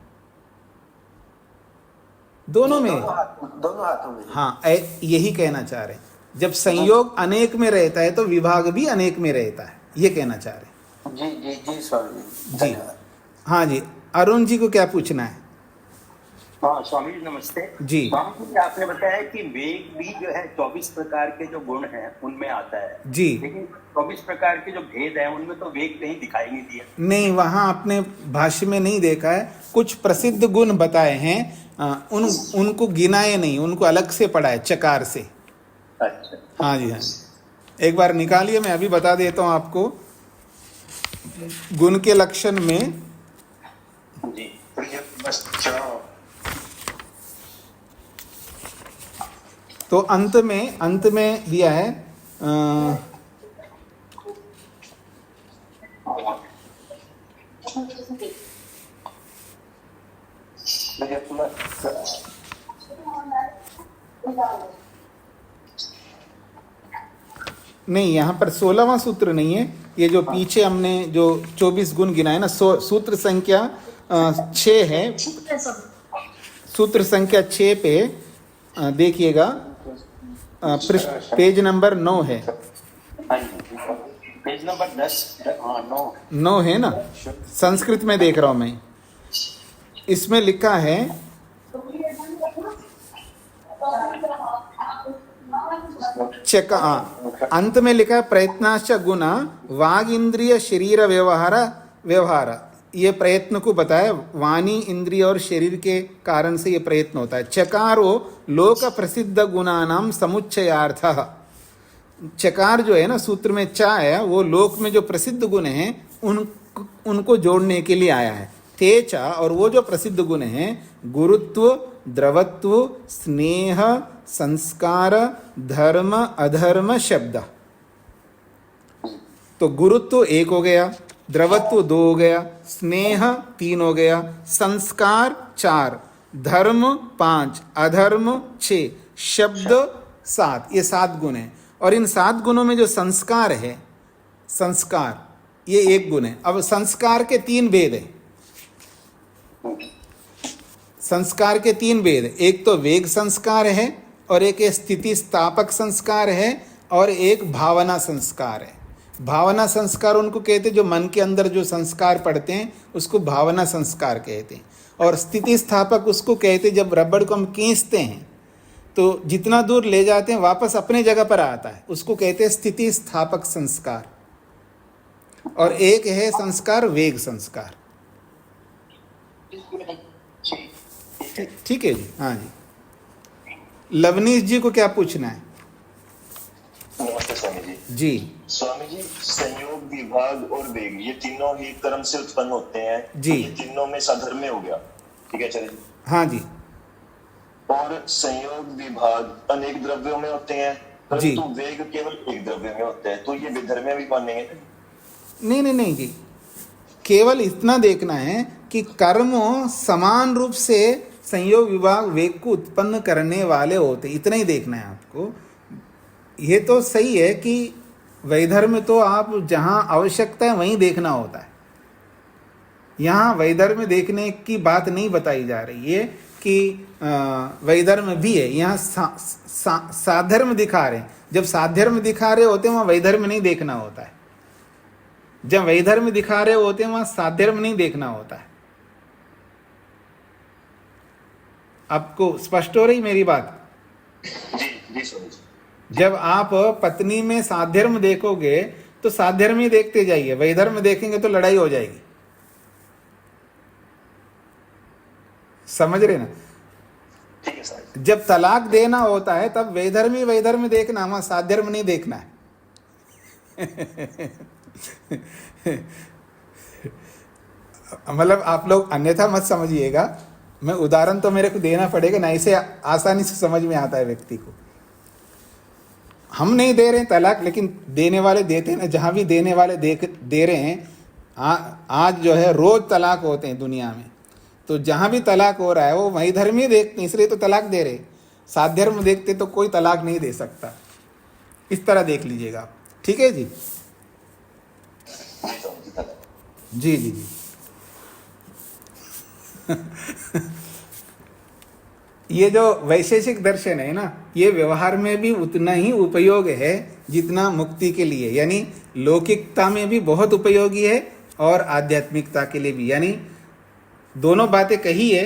दोनों में, दोनों हाथों में। हाँ, यही कहना चाह रहे हैं। जब संयोग अनेक में रहता है तो विभाग भी अनेक में रहता है, ये कहना चाह रहे हैं। जी जी जी स्वामी जी। हाँ जी, अरुण जी को क्या पूछना है? हाँ स्वामी जी नमस्ते जी। स्वामी जी, आपने बताया कि वेग भी जो है 24 प्रकार के जो गुण हैं उनमें आता है जी, लेकिन 24 प्रकार के जो भेद हैं उनमें तो वेग कहीं दिखाई नहीं दिया। नहीं, वहाँ आपने भाष्य में नहीं देखा है। कुछ प्रसिद्ध गुण बताए हैं, उनको गिनाए नहीं, उनको अलग से पढ़ा है चकार से। अच्छा। हाँ जी, हाँ जी, एक बार निकालिए, मैं अभी बता देता हूँ आपको। गुण के लक्षण में जी तो अंत में दिया है नहीं, यहाँ पर 16वां सूत्र नहीं है, ये जो पीछे हमने जो 24 गुण गिनाए ना, सूत्र संख्या 6 है। सूत्र संख्या 6 पे देखिएगा, पेज नंबर 9 है। पेज नंबर 10, 9 है ना, संस्कृत में देख रहा हूं मैं। इसमें लिखा है अंत में लिखा है प्रयत्नाश्च गुना वाग इंद्रिय शरीर व्यवहार। ये प्रयत्न को बताया, वाणी इंद्रिय और शरीर के कारण से ये प्रयत्न होता है। चकारो लोक प्रसिद्ध गुणानाम समुच्चयार्थः। चकार जो है ना, सूत्र में चा है, वो लोक में जो प्रसिद्ध गुण हैं उनको जोड़ने के लिए आया है। तेचा, और वो जो प्रसिद्ध गुण हैं, गुरुत्व, द्रवत्व, स्नेह, संस्कार, धर्म, अधर्म, शब्द। तो गुरुत्व 1 हो गया, द्रवत्व 2 हो गया, स्नेह 3 हो गया, संस्कार 4, धर्म 5, अधर्म 6, शब्द 7। ये 7 गुण हैं। और इन 7 गुणों में जो संस्कार है, संस्कार ये 1 गुण है। अब संस्कार के 3 भेद है। संस्कार के 3 भेद, एक तो वेग संस्कार है, और एक स्थिति स्थापक संस्कार है, और एक भावना संस्कार है। भावना संस्कार उनको कहते हैं जो मन के अंदर जो संस्कार पड़ते हैं उसको भावना संस्कार कहते हैं। और स्थिति स्थापक उसको कहते हैं जब रबड़ को हम खींचते हैं तो जितना दूर ले जाते हैं वापस अपने जगह पर आता है, उसको कहते हैं स्थिति स्थापक संस्कार। और एक है संस्कार वेग संस्कार। ठीक है जी। हाँ जी, लवनीश जी को क्या पूछना है? नमस्ते स्वामी जी। जी स्वामी जी, संयोग, विभाग और वेग ये तीनों ही कर्म से उत्पन्न होते हैं जी। ये तीनों में साधर्म्य हो गया, ठीक है चलिए। हाँ जी। और संयोग, विभाग अनेक द्रव्यों में होते हैं, परंतु वेग केवल एक द्रव्य में होते हैं, तो ये विधर्म्य भी मानेंगे? नहीं जी, केवल इतना देखना है कि कर्म समान रूप से संयोग, विभाग, वेग को उत्पन्न करने वाले होते, इतना ही देखना है आपको। ये तो सही है कि वैधर्म तो आप जहाँ आवश्यकता है वहीं देखना होता है। यहाँ वैधर्म देखने की बात नहीं बताई जा रही है कि वैधर्म भी है। यहाँ साधर्म दिखा रहे हैं। जब साधर्म दिखा रहे होते हैं वहाँ वैधर्म नहीं देखना होता है। जब वैधर्म दिखा रहे होते हैं वहाँ साधर्म नहीं देखना होता है। आपको स्पष्ट हो रही मेरी बात? जी जी स्वामी जी। जब आप पत्नी में साधर्म देखोगे तो साधर्म ही देखते जाइए, वैधर्म देखेंगे तो लड़ाई हो जाएगी। समझ रहे ना? ठीक है सर। जब तलाक देना होता है तब वैधर्म देखना, वहां साधर्म नहीं देखना है। मतलब आप लोग अन्यथा मत समझिएगा, मैं उदाहरण तो मेरे को देना पड़ेगा ना, ऐसे आसानी से समझ में आता है व्यक्ति को। हम नहीं दे रहे हैं तलाक, लेकिन देने वाले देते हैं ना, जहाँ भी देने वाले दे रहे हैं। आज जो है रोज तलाक होते हैं दुनिया में, तो जहाँ भी तलाक हो रहा है वो वही धर्म ही देखते हैं, इसलिए तो तलाक दे रहे। सात धर्म देखते तो कोई तलाक नहीं दे सकता। इस तरह देख लीजिएगा आप, ठीक है जी। जी जी जी ये जो वैशेषिक दर्शन है ना, ये व्यवहार में भी उतना ही उपयोग है जितना मुक्ति के लिए, यानी लौकिकता में भी बहुत उपयोगी है और आध्यात्मिकता के लिए भी। यानी दोनों बातें कही है,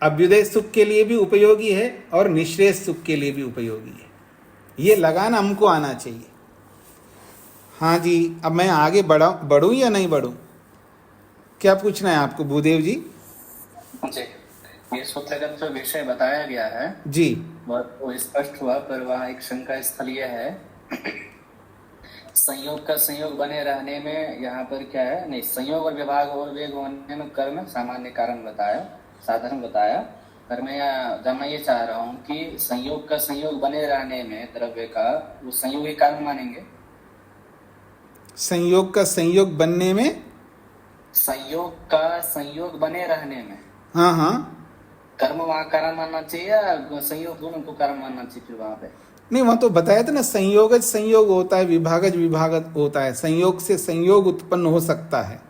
अभ्युदय सुख के लिए भी उपयोगी है और निःश्रेयस सुख के लिए भी उपयोगी है। ये लगाना हमको आना चाहिए। हाँ जी, अब मैं आगे बढ़ूं या नहीं बढ़ूं, क्या पूछना है आपको भूदेव जी? जी, ये सूत्रगत जो विषय बताया गया है जी वो स्पष्ट हुआ, पर वहाँ एक शंका स्थल यह है संयोग का संयोग बने रहने में यहाँ पर क्या है, नहीं, संयोग और विभाग और वेग होने में कर्म सामान्य कारण बताया, साधन बताया। पर मैं जानना ये चाह रहा हूँ कि संयोग का संयोग बने रहने में द्रव्य का वो संयोग ही कारण मानेंगे? संयोग का संयोग बनने में, संयोग का संयोग बने रहने में, हाँ हाँ, कर्म वहाँ कारण मानना चाहिए या संयोग दोनों को कारण मानना चाहिए? फिर वहाँ पे नहीं, वहाँ तो बताया था ना, संयोगज संयोग होता है, विभागज विभाग होता है। संयोग से संयोग उत्पन्न हो सकता है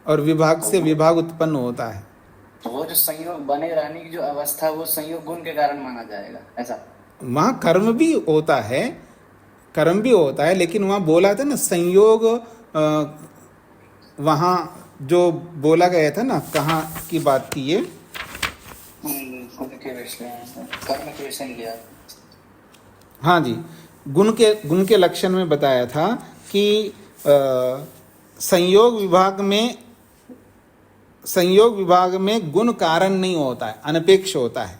और विभाग से विभाग उत्पन्न होता है। तो वो जो संयोग बने रहने की जो अवस्था, वो संयोग गुण के कारण माना जाएगा, ऐसा? वहाँ कर्म भी होता है, कर्म भी होता है, लेकिन वहाँ बोला था ना संयोग, वहाँ जो बोला गया था ना, कहाँ की बात की ये? कर्म के विषय में लिया। हाँ जी, गुण के लक्षण में बताया था कि संयोग विभाग में गुण कारण नहीं होता है, अनपेक्ष होता है।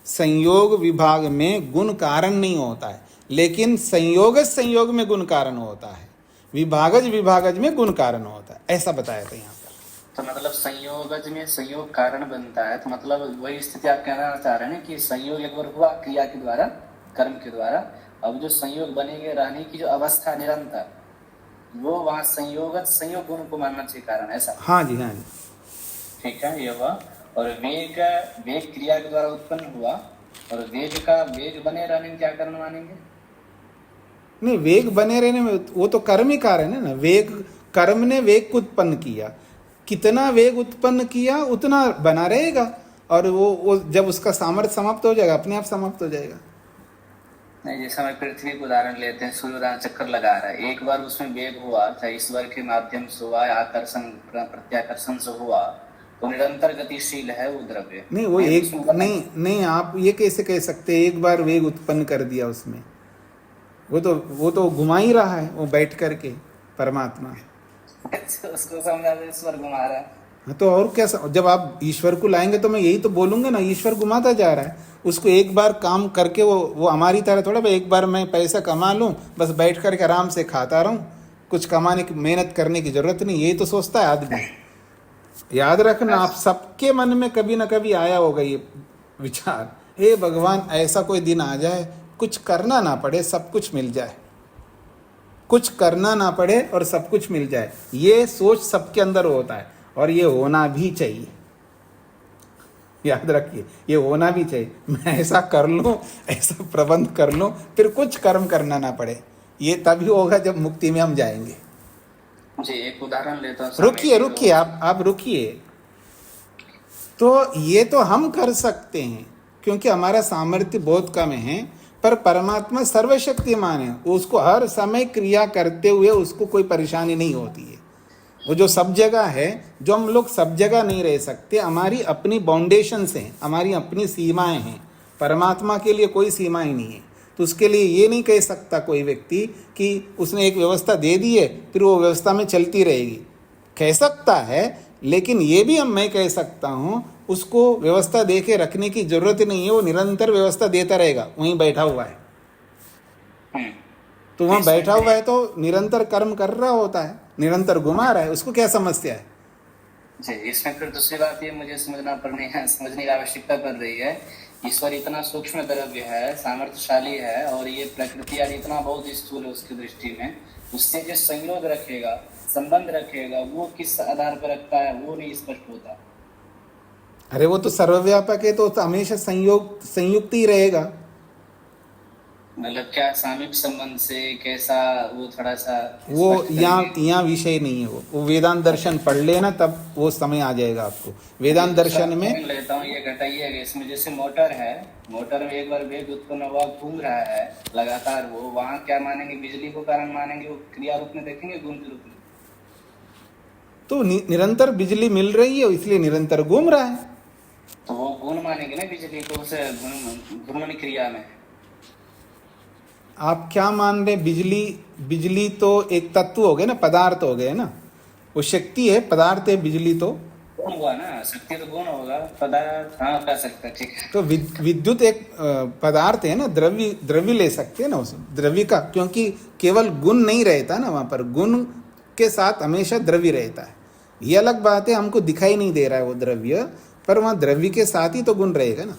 संयोग विभाग में गुण कारण नहीं होता है, लेकिन संयोग में गुण कारण होता है, विभागज में गुण कारण होता है, ऐसा बताया था यहाँ पर। तो मतलब संयोगज में संयोग कारण बनता है, तो मतलब वही स्थिति आप कहना चाह रहे हैं कि संयोग एक बार हुआ क्रिया के द्वारा, कर्म के द्वारा, अब जो संयोग बनेंगे रहने की जो अवस्था निरंतर, वो वहाँ संयोग गुण को मानना चाहिए कारण, ऐसा? हाँ जी, हाँ जी, ठीक है, ये हुआ। और वेग क्रिया के द्वारा उत्पन्न हुआ, और वेग बने रहने में क्या कारण मानेंगे? नहीं, वेग बने रहने में वो तो कर्म ही कारण है ना। वेग, कर्म ने वेग को उत्पन्न किया, कितना वेग उत्पन्न किया उतना बना रहेगा, और वो जब उसका सामर्थ्य समाप्त हो जाएगा, अपने आप समाप्त हो जाएगा। नहीं, जैसे हम पृथ्वी को उदाहरण लेते हैं, सूर्योदय चक्कर लगा रहा है, एक बार उसमें वेग हुआ, चाहे ईश्वर के माध्यम से हुआ या आकर्षण प्रत्याकर्षण से हुआ, तो निरंतर गतिशील है वो द्रव्य। नहीं, वो एक नहीं, आप ये कैसे कह सकते हैं एक बार वेग उत्पन्न कर दिया उसमें? वो तो घुमा ही रहा है, वो बैठ करके परमात्मा उसको समझा ईश्वर घुमा रहा है। तो और क्या, जब आप ईश्वर को लाएंगे तो मैं यही तो बोलूंगा ना, ईश्वर घुमाता जा रहा है उसको। एक बार काम करके वो हमारी तरह थोड़ा भाई एक बार मैं पैसा कमा लूं, बस बैठ करके आराम से खाता रहूं, कुछ कमाने की मेहनत करने की जरूरत नहीं, यही तो सोचता है आदमी। याद रखना, आप सबके मन में कभी ना कभी आया होगा ये विचार, हे भगवान ऐसा कोई दिन आ जाए कुछ करना ना पड़े, सब कुछ मिल जाए, कुछ करना ना पड़े और सब कुछ मिल जाए। ये सोच सबके अंदर होता है और ये होना भी चाहिए, याद रखिए, ये होना भी चाहिए। मैं ऐसा कर लूं, ऐसा प्रबंध कर लूं, फिर कुछ कर्म करना ना पड़े, ये तभी होगा जब मुक्ति में हम जाएंगे। जी, एक उदाहरण लेता हूँ। रुकिए, आप रुकिए। तो ये तो हम कर सकते हैं क्योंकि हमारा सामर्थ्य बहुत कम है, पर परमात्मा सर्वशक्तिमान है, उसको हर समय क्रिया करते हुए उसको कोई परेशानी नहीं होती है। वो जो सब जगह है, जो हम लोग सब जगह नहीं रह सकते, हमारी अपनी बाउंडेशंस हैं, हमारी अपनी सीमाएं हैं। परमात्मा के लिए कोई सीमा ही नहीं है। तो उसके लिए ये नहीं कह सकता कोई व्यक्ति कि उसने एक व्यवस्था दे दी है फिर वो व्यवस्था में चलती रहेगी। कह सकता है, लेकिन ये भी मैं कह सकता हूँ उसको व्यवस्था दे के रखने की जरूरत नहीं है, वो निरंतर व्यवस्था देता रहेगा, वहीं बैठा हुआ है। तो वहाँ बैठा हुआ है तो निरंतर कर्म कर रहा होता है, निरंतर घुमा रहा है, उसको क्या समस्या है? जी, इसमें फिर दूसरी बात ये मुझे समझने की आवश्यकता पड़ रही है। ईश्वर इतना सूक्ष्म द्रव्य है, सामर्थ्यशाली है, और ये प्रकृति यानी इतना बहुत स्थूल है उसकी दृष्टि में, उससे जो संयोग रखेगा, संबंध रखेगा, वो किस आधार पर रखता है वो नहीं स्पष्ट होता। अरे वो तो सर्वव्यापक है, तो हमेशा संयुक्त ही रहेगा। मतलब क्या सामीप्य संबंध से कैसा, वो थोड़ा सा वो यहाँ विषय नहीं है। वो वेदांत दर्शन पढ़ लेना, तब वो समय आ जाएगा आपको। वेदांत दर्शन में लेता हूँ, ये घटाइए, इसमें जैसे मोटर है, मोटर में एक बार वेग उत्पन्न हुआ, घूम रहा है लगातार, वो वहाँ क्या मानेंगे, बिजली को कारण मानेंगे, वो क्रिया रूप में देखेंगे, गुण के रूप में? तो निरंतर बिजली मिल रही है, इसलिए निरंतर घूम रहा है, तो वो गुण मानेंगे ना बिजली को, उसे घूर्णन क्रिया में। आप क्या मान रहे? बिजली तो एक तत्व हो गए ना, पदार्थ हो गए ना, वो शक्ति है, पदार्थ है, बिजली तो गुण हुआ ना, शक्ति तो गुण होगा, पदार्थ हाँ कह सकते हैं, ठीक है। तो विद्युत एक पदार्थ है ना, द्रव्य ले सकते हैं ना उस द्रव्य का, क्योंकि केवल गुण नहीं रहता ना वहां पर, गुण के साथ हमेशा द्रव्य रहता है। ये अलग बात है, हमको दिखाई नहीं दे रहा है वो द्रव्य, पर वहां द्रव्य के साथ ही तो गुण रहेगा ना।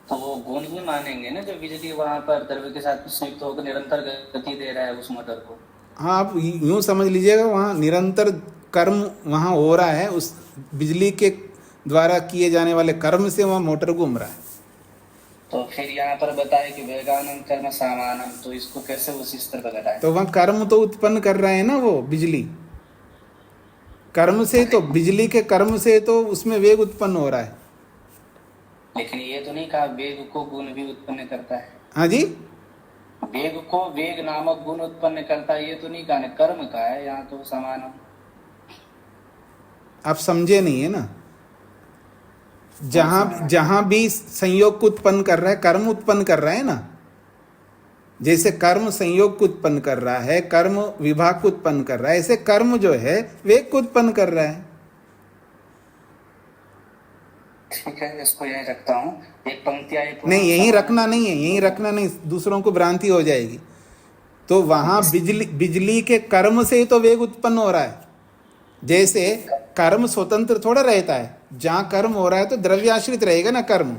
तो वो गुण ही मानेंगे ना, जो बिजली वहां पर द्रव्य के साथ संयुक्त होकर निरंतर गति दे रहा है उस मोटर को। हाँ, आप यूं समझ लीजिएगा, वहाँ निरंतर कर्म वहाँ हो रहा है, उस बिजली के द्वारा किए जाने वाले कर्म से वहाँ मोटर घूम रहा है। तो फिर यहाँ पर बताए कि वेगानम कर्म सामानम, तो इसको कैसे उसी स्तर पर घटाए? तो वहाँ कर्म तो उत्पन्न कर रहा है ना वो बिजली, कर्म से, तो बिजली के कर्म से तो उसमें वेग उत्पन्न हो रहा है। लेकिन ये तो नहीं कहा वेग को गुण भी उत्पन्न करता है। हाँ जी, वेग को वेग नामक गुण उत्पन्न करता है, ये तो नहीं कहा, कर्म का है यहाँ तो समानम। आप समझे नहीं है ना, जहां भी संयोग को उत्पन्न कर रहा है, कर्म उत्पन्न कर रहा है ना। जैसे कर्म संयोग को उत्पन्न कर रहा है, कर्म विभाग को उत्पन्न कर रहा है, ऐसे कर्म जो है वेग को उत्पन्न कर रहा है। ठीक है, इसको यहीं रखता हूँ। एक पंक्ति आई, नहीं यहीं रखना नहीं है, यहीं रखना नहीं, दूसरों को भ्रांति हो जाएगी। तो वहां बिजली के कर्म से ही तो वेग उत्पन्न हो रहा है। जैसे कर्म स्वतंत्र थोड़ा रहता है, जहां कर्म हो रहा है तो द्रव्याश्रित रहेगा ना कर्म।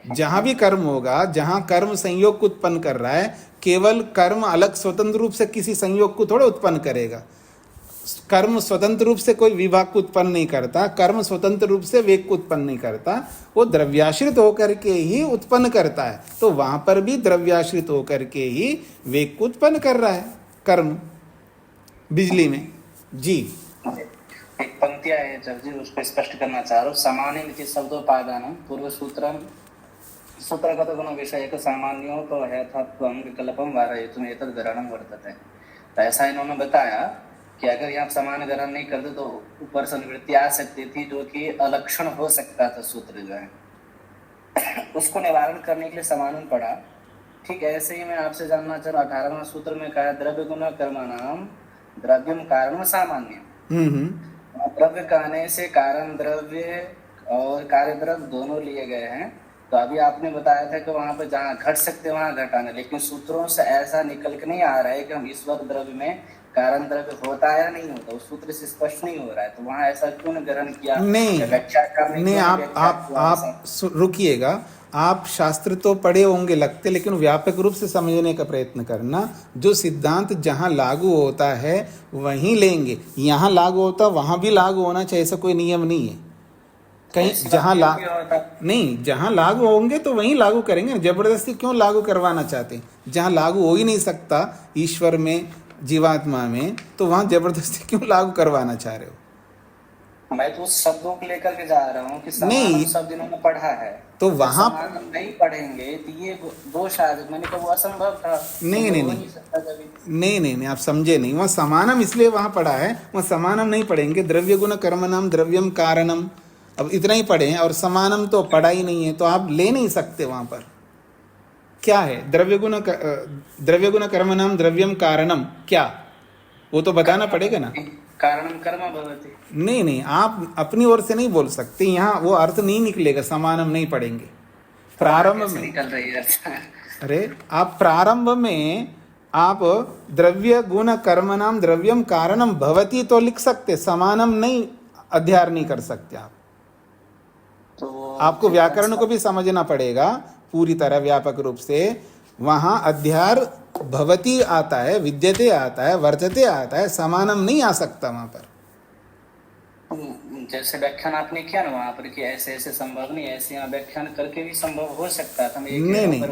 जहां भी कर्म होगा, जहां कर्म संयोग को उत्पन्न कर रहा है, केवल कर्म अलग स्वतंत्र रूप से किसी संयोग को थोड़ा उत्पन्न करेगा। कर्म स्वतंत्र रूप से कोई विभाग को उत्पन्न नहीं करता, कर्म स्वतंत्र रूप से वेग को उत्पन्न नहीं करता, वो द्रव्याश्रित होकर के ही उत्पन्न करता है। तो वहां पर भी द्रव्याश्रित होकर के ही वेग को उत्पन्न कर रहा है कर्म बिजली में। जी, एक पंक्ति है जब जी, उसको स्पष्ट करना चाह रहा हूँ। समाने शब्दोपादान पूर्व सूत्रगत गुण विषय सामान्यों तो यथात्वं विकल्पम वारयितुम एतद् ग्रहणं वर्तते। तो ऐसा इन्होंने बताया कि अगर यहाँ समान ग्रहण नहीं करते तो ऊपर से निवृत्ति आ सकती थी, जो कि अलक्षण हो सकता था सूत्र जो है। उसको निवारण करने के लिए समानन पढ़ा। ठीक ऐसे ही मैं आपसे जानना चाह रहा हूँ, 18वां सूत्र में कहा द्रव्य गुण कर्मणाम द्रव्यम कारण सामान्य। द्रव्य कहने से कारण द्रव्य और कार्य द्रव्य दोनों लिए गए हैं। तो अभी आपने बताया था कि वहां पर जहाँ घट सकते वहां घटाना, लेकिन सूत्रों से ऐसा निकल के नहीं आ रहा है कि हम ईश्वर द्रव्य में कारण द्रव्य होता है या नहीं होता, उस सूत्र से स्पष्ट नहीं हो रहा है। तो वहां ऐसा क्यों ग्रहण किया? नहीं, आप रुकिएगा। आप शास्त्र तो पढ़े होंगे लगते, लेकिन व्यापक रूप से समझने का प्रयत्न करना। जो सिद्धांत जहां लागू होता है वहीं लेंगे, यहाँ लागू होता वहां भी लागू होना चाहिए, ऐसा कोई नियम नहीं है। कहीं जहां लागू होंगे तो वहीं लागू करेंगे। जबरदस्ती क्यों लागू करवाना चाहते? जहां लागू हो ही नहीं सकता ईश्वर में, जीवात्मा में, तो वहां जबरदस्ती क्यों लागू करवाना चाह रहे हो? मैं तो उस शब्दों को लेकर के जा रहा हूँ कि नहीं शब्द इन्होंने पढ़ा है, तो वहां नहीं पढ़ेंगे तो ये दोष आ जाएगा। मैंने कहा वो असंभव था। नहीं, आप समझे नहीं। वहाँ समानम इसलिए वहां पढ़ा है, वहाँ समानम नहीं पढ़ेंगे। द्रव्य गुण कर्मणाम द्रव्यम कारणम, अब इतना ही पढ़े हैं, और समानम तो पढ़ा ही नहीं है, तो आप ले नहीं सकते। वहां पर क्या है? द्रव्य गुण कर्मणाम द्रव्यम कारणम, क्या वो तो बताना पड़ेगा ना। कारणम कर्म भवति। नहीं, आप अपनी ओर से नहीं बोल सकते। यहाँ वो अर्थ नहीं निकलेगा, समानम नहीं पढ़ेंगे। प्रारंभ में निकल रही है। अरे आप प्रारंभ में आप द्रव्य गुण कर्मणाम द्रव्यम कारणम भवति तो लिख सकते, समानम नहीं अध्यार नहीं कर सकते आप। तो आपको व्याकरण को भी समझना पड़ेगा पूरी तरह व्यापक रूप से। वहां अध्यार भवती आता है, विद्यते आता है, वर्तते आता है, समानम नहीं आ सकता वहां पर। जैसे व्याख्यान आपने किया ना वहां पर कि ऐसे ऐसे संभव नहीं, ऐसे यहाँ व्याख्यान करके भी संभव हो सकता था। नहीं,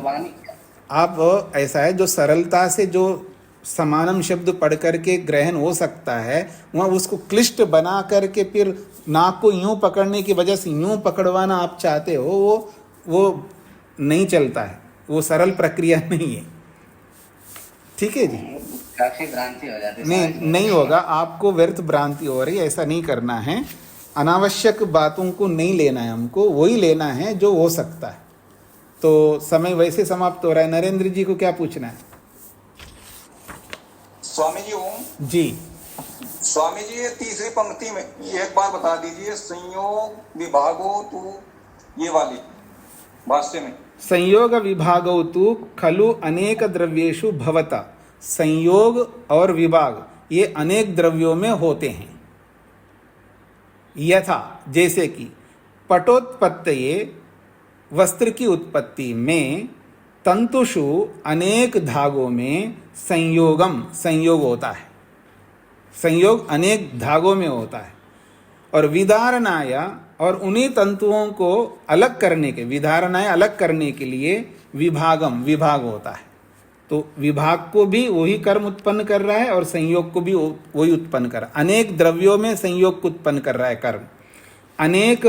आप ऐसा है जो सरलता से जो समानम शब्द पढ़ करके ग्रहण हो सकता है, वहाँ उसको क्लिष्ट बना करके फिर नाक को यूं पकड़ने की वजह से यूं पकड़वाना आप चाहते हो, वो नहीं चलता है, वो सरल प्रक्रिया नहीं है। ठीक है जी, काफी भ्रांति हो जाती है। नहीं होगा, आपको व्यर्थ भ्रांति हो रही है, ऐसा नहीं करना है। अनावश्यक बातों को नहीं लेना है, हमको वही लेना है जो हो सकता है। तो समय वैसे समाप्त हो रहा है। नरेंद्र जी को क्या पूछना है? स्वामी जी ओम जी। स्वामी जी, ये तीसरी पंक्ति में एक बार बता दीजिए, संयोग विभागो तू, ये वाली भाष्य में। संयोग विभागो तू खलु अनेक द्रव्येषु भवता। संयोग और विभाग ये अनेक द्रव्यों में होते हैं। यथा, जैसे कि पटोत्पत्तये, वस्त्र की उत्पत्ति में, तंतुषु अनेक धागों में संयोगम, संयोग होता है। संयोग अनेक धागों में होता है। और विधारणाय, और उन्हीं तंतुओं को अलग करने के, विधारणाय अलग करने के लिए विभागम, विभाग होता है। तो विभाग को भी वही कर्म उत्पन्न कर रहा है और संयोग को भी वही उत्पन्न कर रहा है। अनेक द्रव्यों में संयोग को उत्पन्न कर रहा है कर्म। अनेक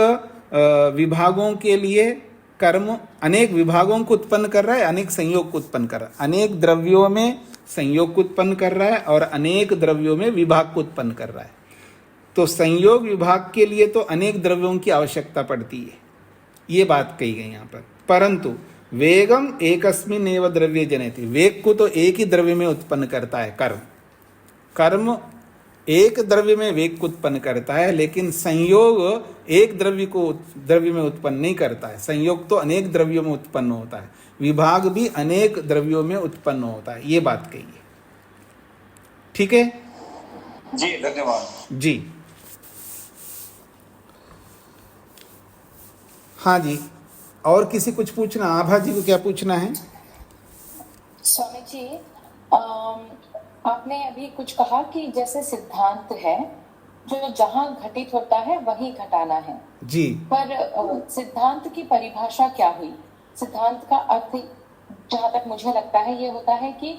विभागों के लिए कर्म अनेक विभागों को उत्पन्न कर रहा है, अनेक संयोग को उत्पन्न कर रहा है। अनेक द्रव्यों में संयोग को उत्पन्न कर रहा है और अनेक द्रव्यों में विभाग को उत्पन्न कर रहा है। तो संयोग विभाग के लिए तो अनेक द्रव्यों की आवश्यकता पड़ती है, ये बात कही गई यहाँ पर। परंतु वेगम एकस्मिन् एव द्रव्ये जनयति, वेग को तो एक ही द्रव्य में उत्पन्न करता है कर्म। कर्म एक द्रव्य में वेग को उत्पन्न करता है, लेकिन संयोग एक द्रव्य में उत्पन्न नहीं करता है। संयोग तो अनेक द्रव्यों में उत्पन्न होता है, विभाग भी अनेक द्रव्यों में उत्पन्न होता है, ये बात कही है। ठीक है जी, धन्यवाद जी। हाँ जी, और किसी कुछ पूछना? आभा जी को क्या पूछना है? स्वामी जी, आपने अभी कुछ कहा कि जैसे सिद्धांत है जो जहां घटित होता है वहीं घटाना है जी। पर सिद्धांत की परिभाषा क्या हुई? सिद्धांत का अर्थ जहां तक मुझे लगता है ये होता है कि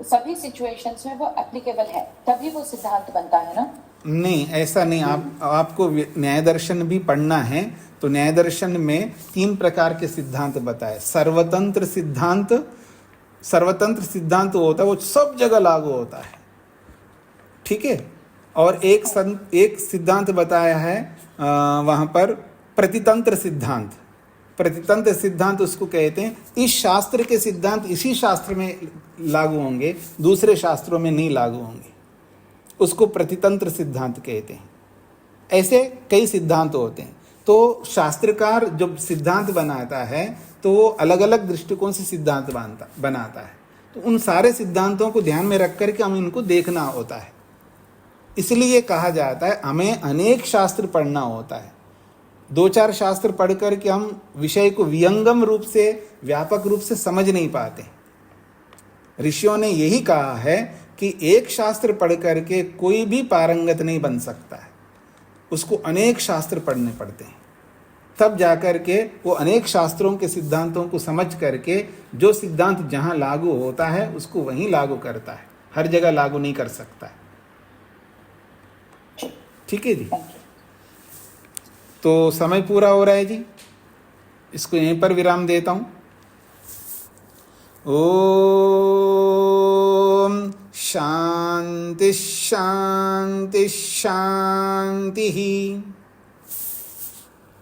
सभी सिचुएशंस में वो एप्लीकेबल है, तभी वो सिद्धांत बनता है ना? नहीं, ऐसा नहीं। आपको न्याय दर्शन भी पढ़ना है तो न्याय दर्शन में 3 प्रकार के सिद्धांत बताए। सर्वतंत्र सिद्धांत, सर्वतंत्र सिद्धांत होता है वो सब जगह लागू होता है, ठीक है। और एक सिद्धांत बताया है वहाँ पर प्रतितंत्र सिद्धांत। प्रतितंत्र सिद्धांत उसको कहते हैं, इस शास्त्र के सिद्धांत इसी शास्त्र में लागू होंगे, दूसरे शास्त्रों में नहीं लागू होंगे, उसको प्रतितंत्र सिद्धांत कहते हैं। ऐसे कई सिद्धांत होते हैं। तो शास्त्रकार जब सिद्धांत बनाता है तो वो अलग अलग दृष्टिकोण से सिद्धांत बनाता है। तो उन सारे सिद्धांतों को ध्यान में रख करके हमें इनको देखना होता है। इसलिए कहा जाता है हमें अनेक शास्त्र पढ़ना होता है। 2-4 शास्त्र पढ़ करके हम विषय को विहंगम रूप से, व्यापक रूप से समझ नहीं पाते। ऋषियों ने यही कहा है कि एक शास्त्र पढ़ करके कोई भी पारंगत नहीं बन सकता है, उसको अनेक शास्त्र पढ़ने पड़ते हैं, तब जाकर के वो अनेक शास्त्रों के सिद्धांतों को समझ करके जो सिद्धांत जहाँ लागू होता है उसको वहीं लागू करता है, हर जगह लागू नहीं कर सकता है। ठीक है जी। तो समय पूरा हो रहा है जी, इसको यहीं पर विराम देता हूँ। ओम शांति शांति शांति।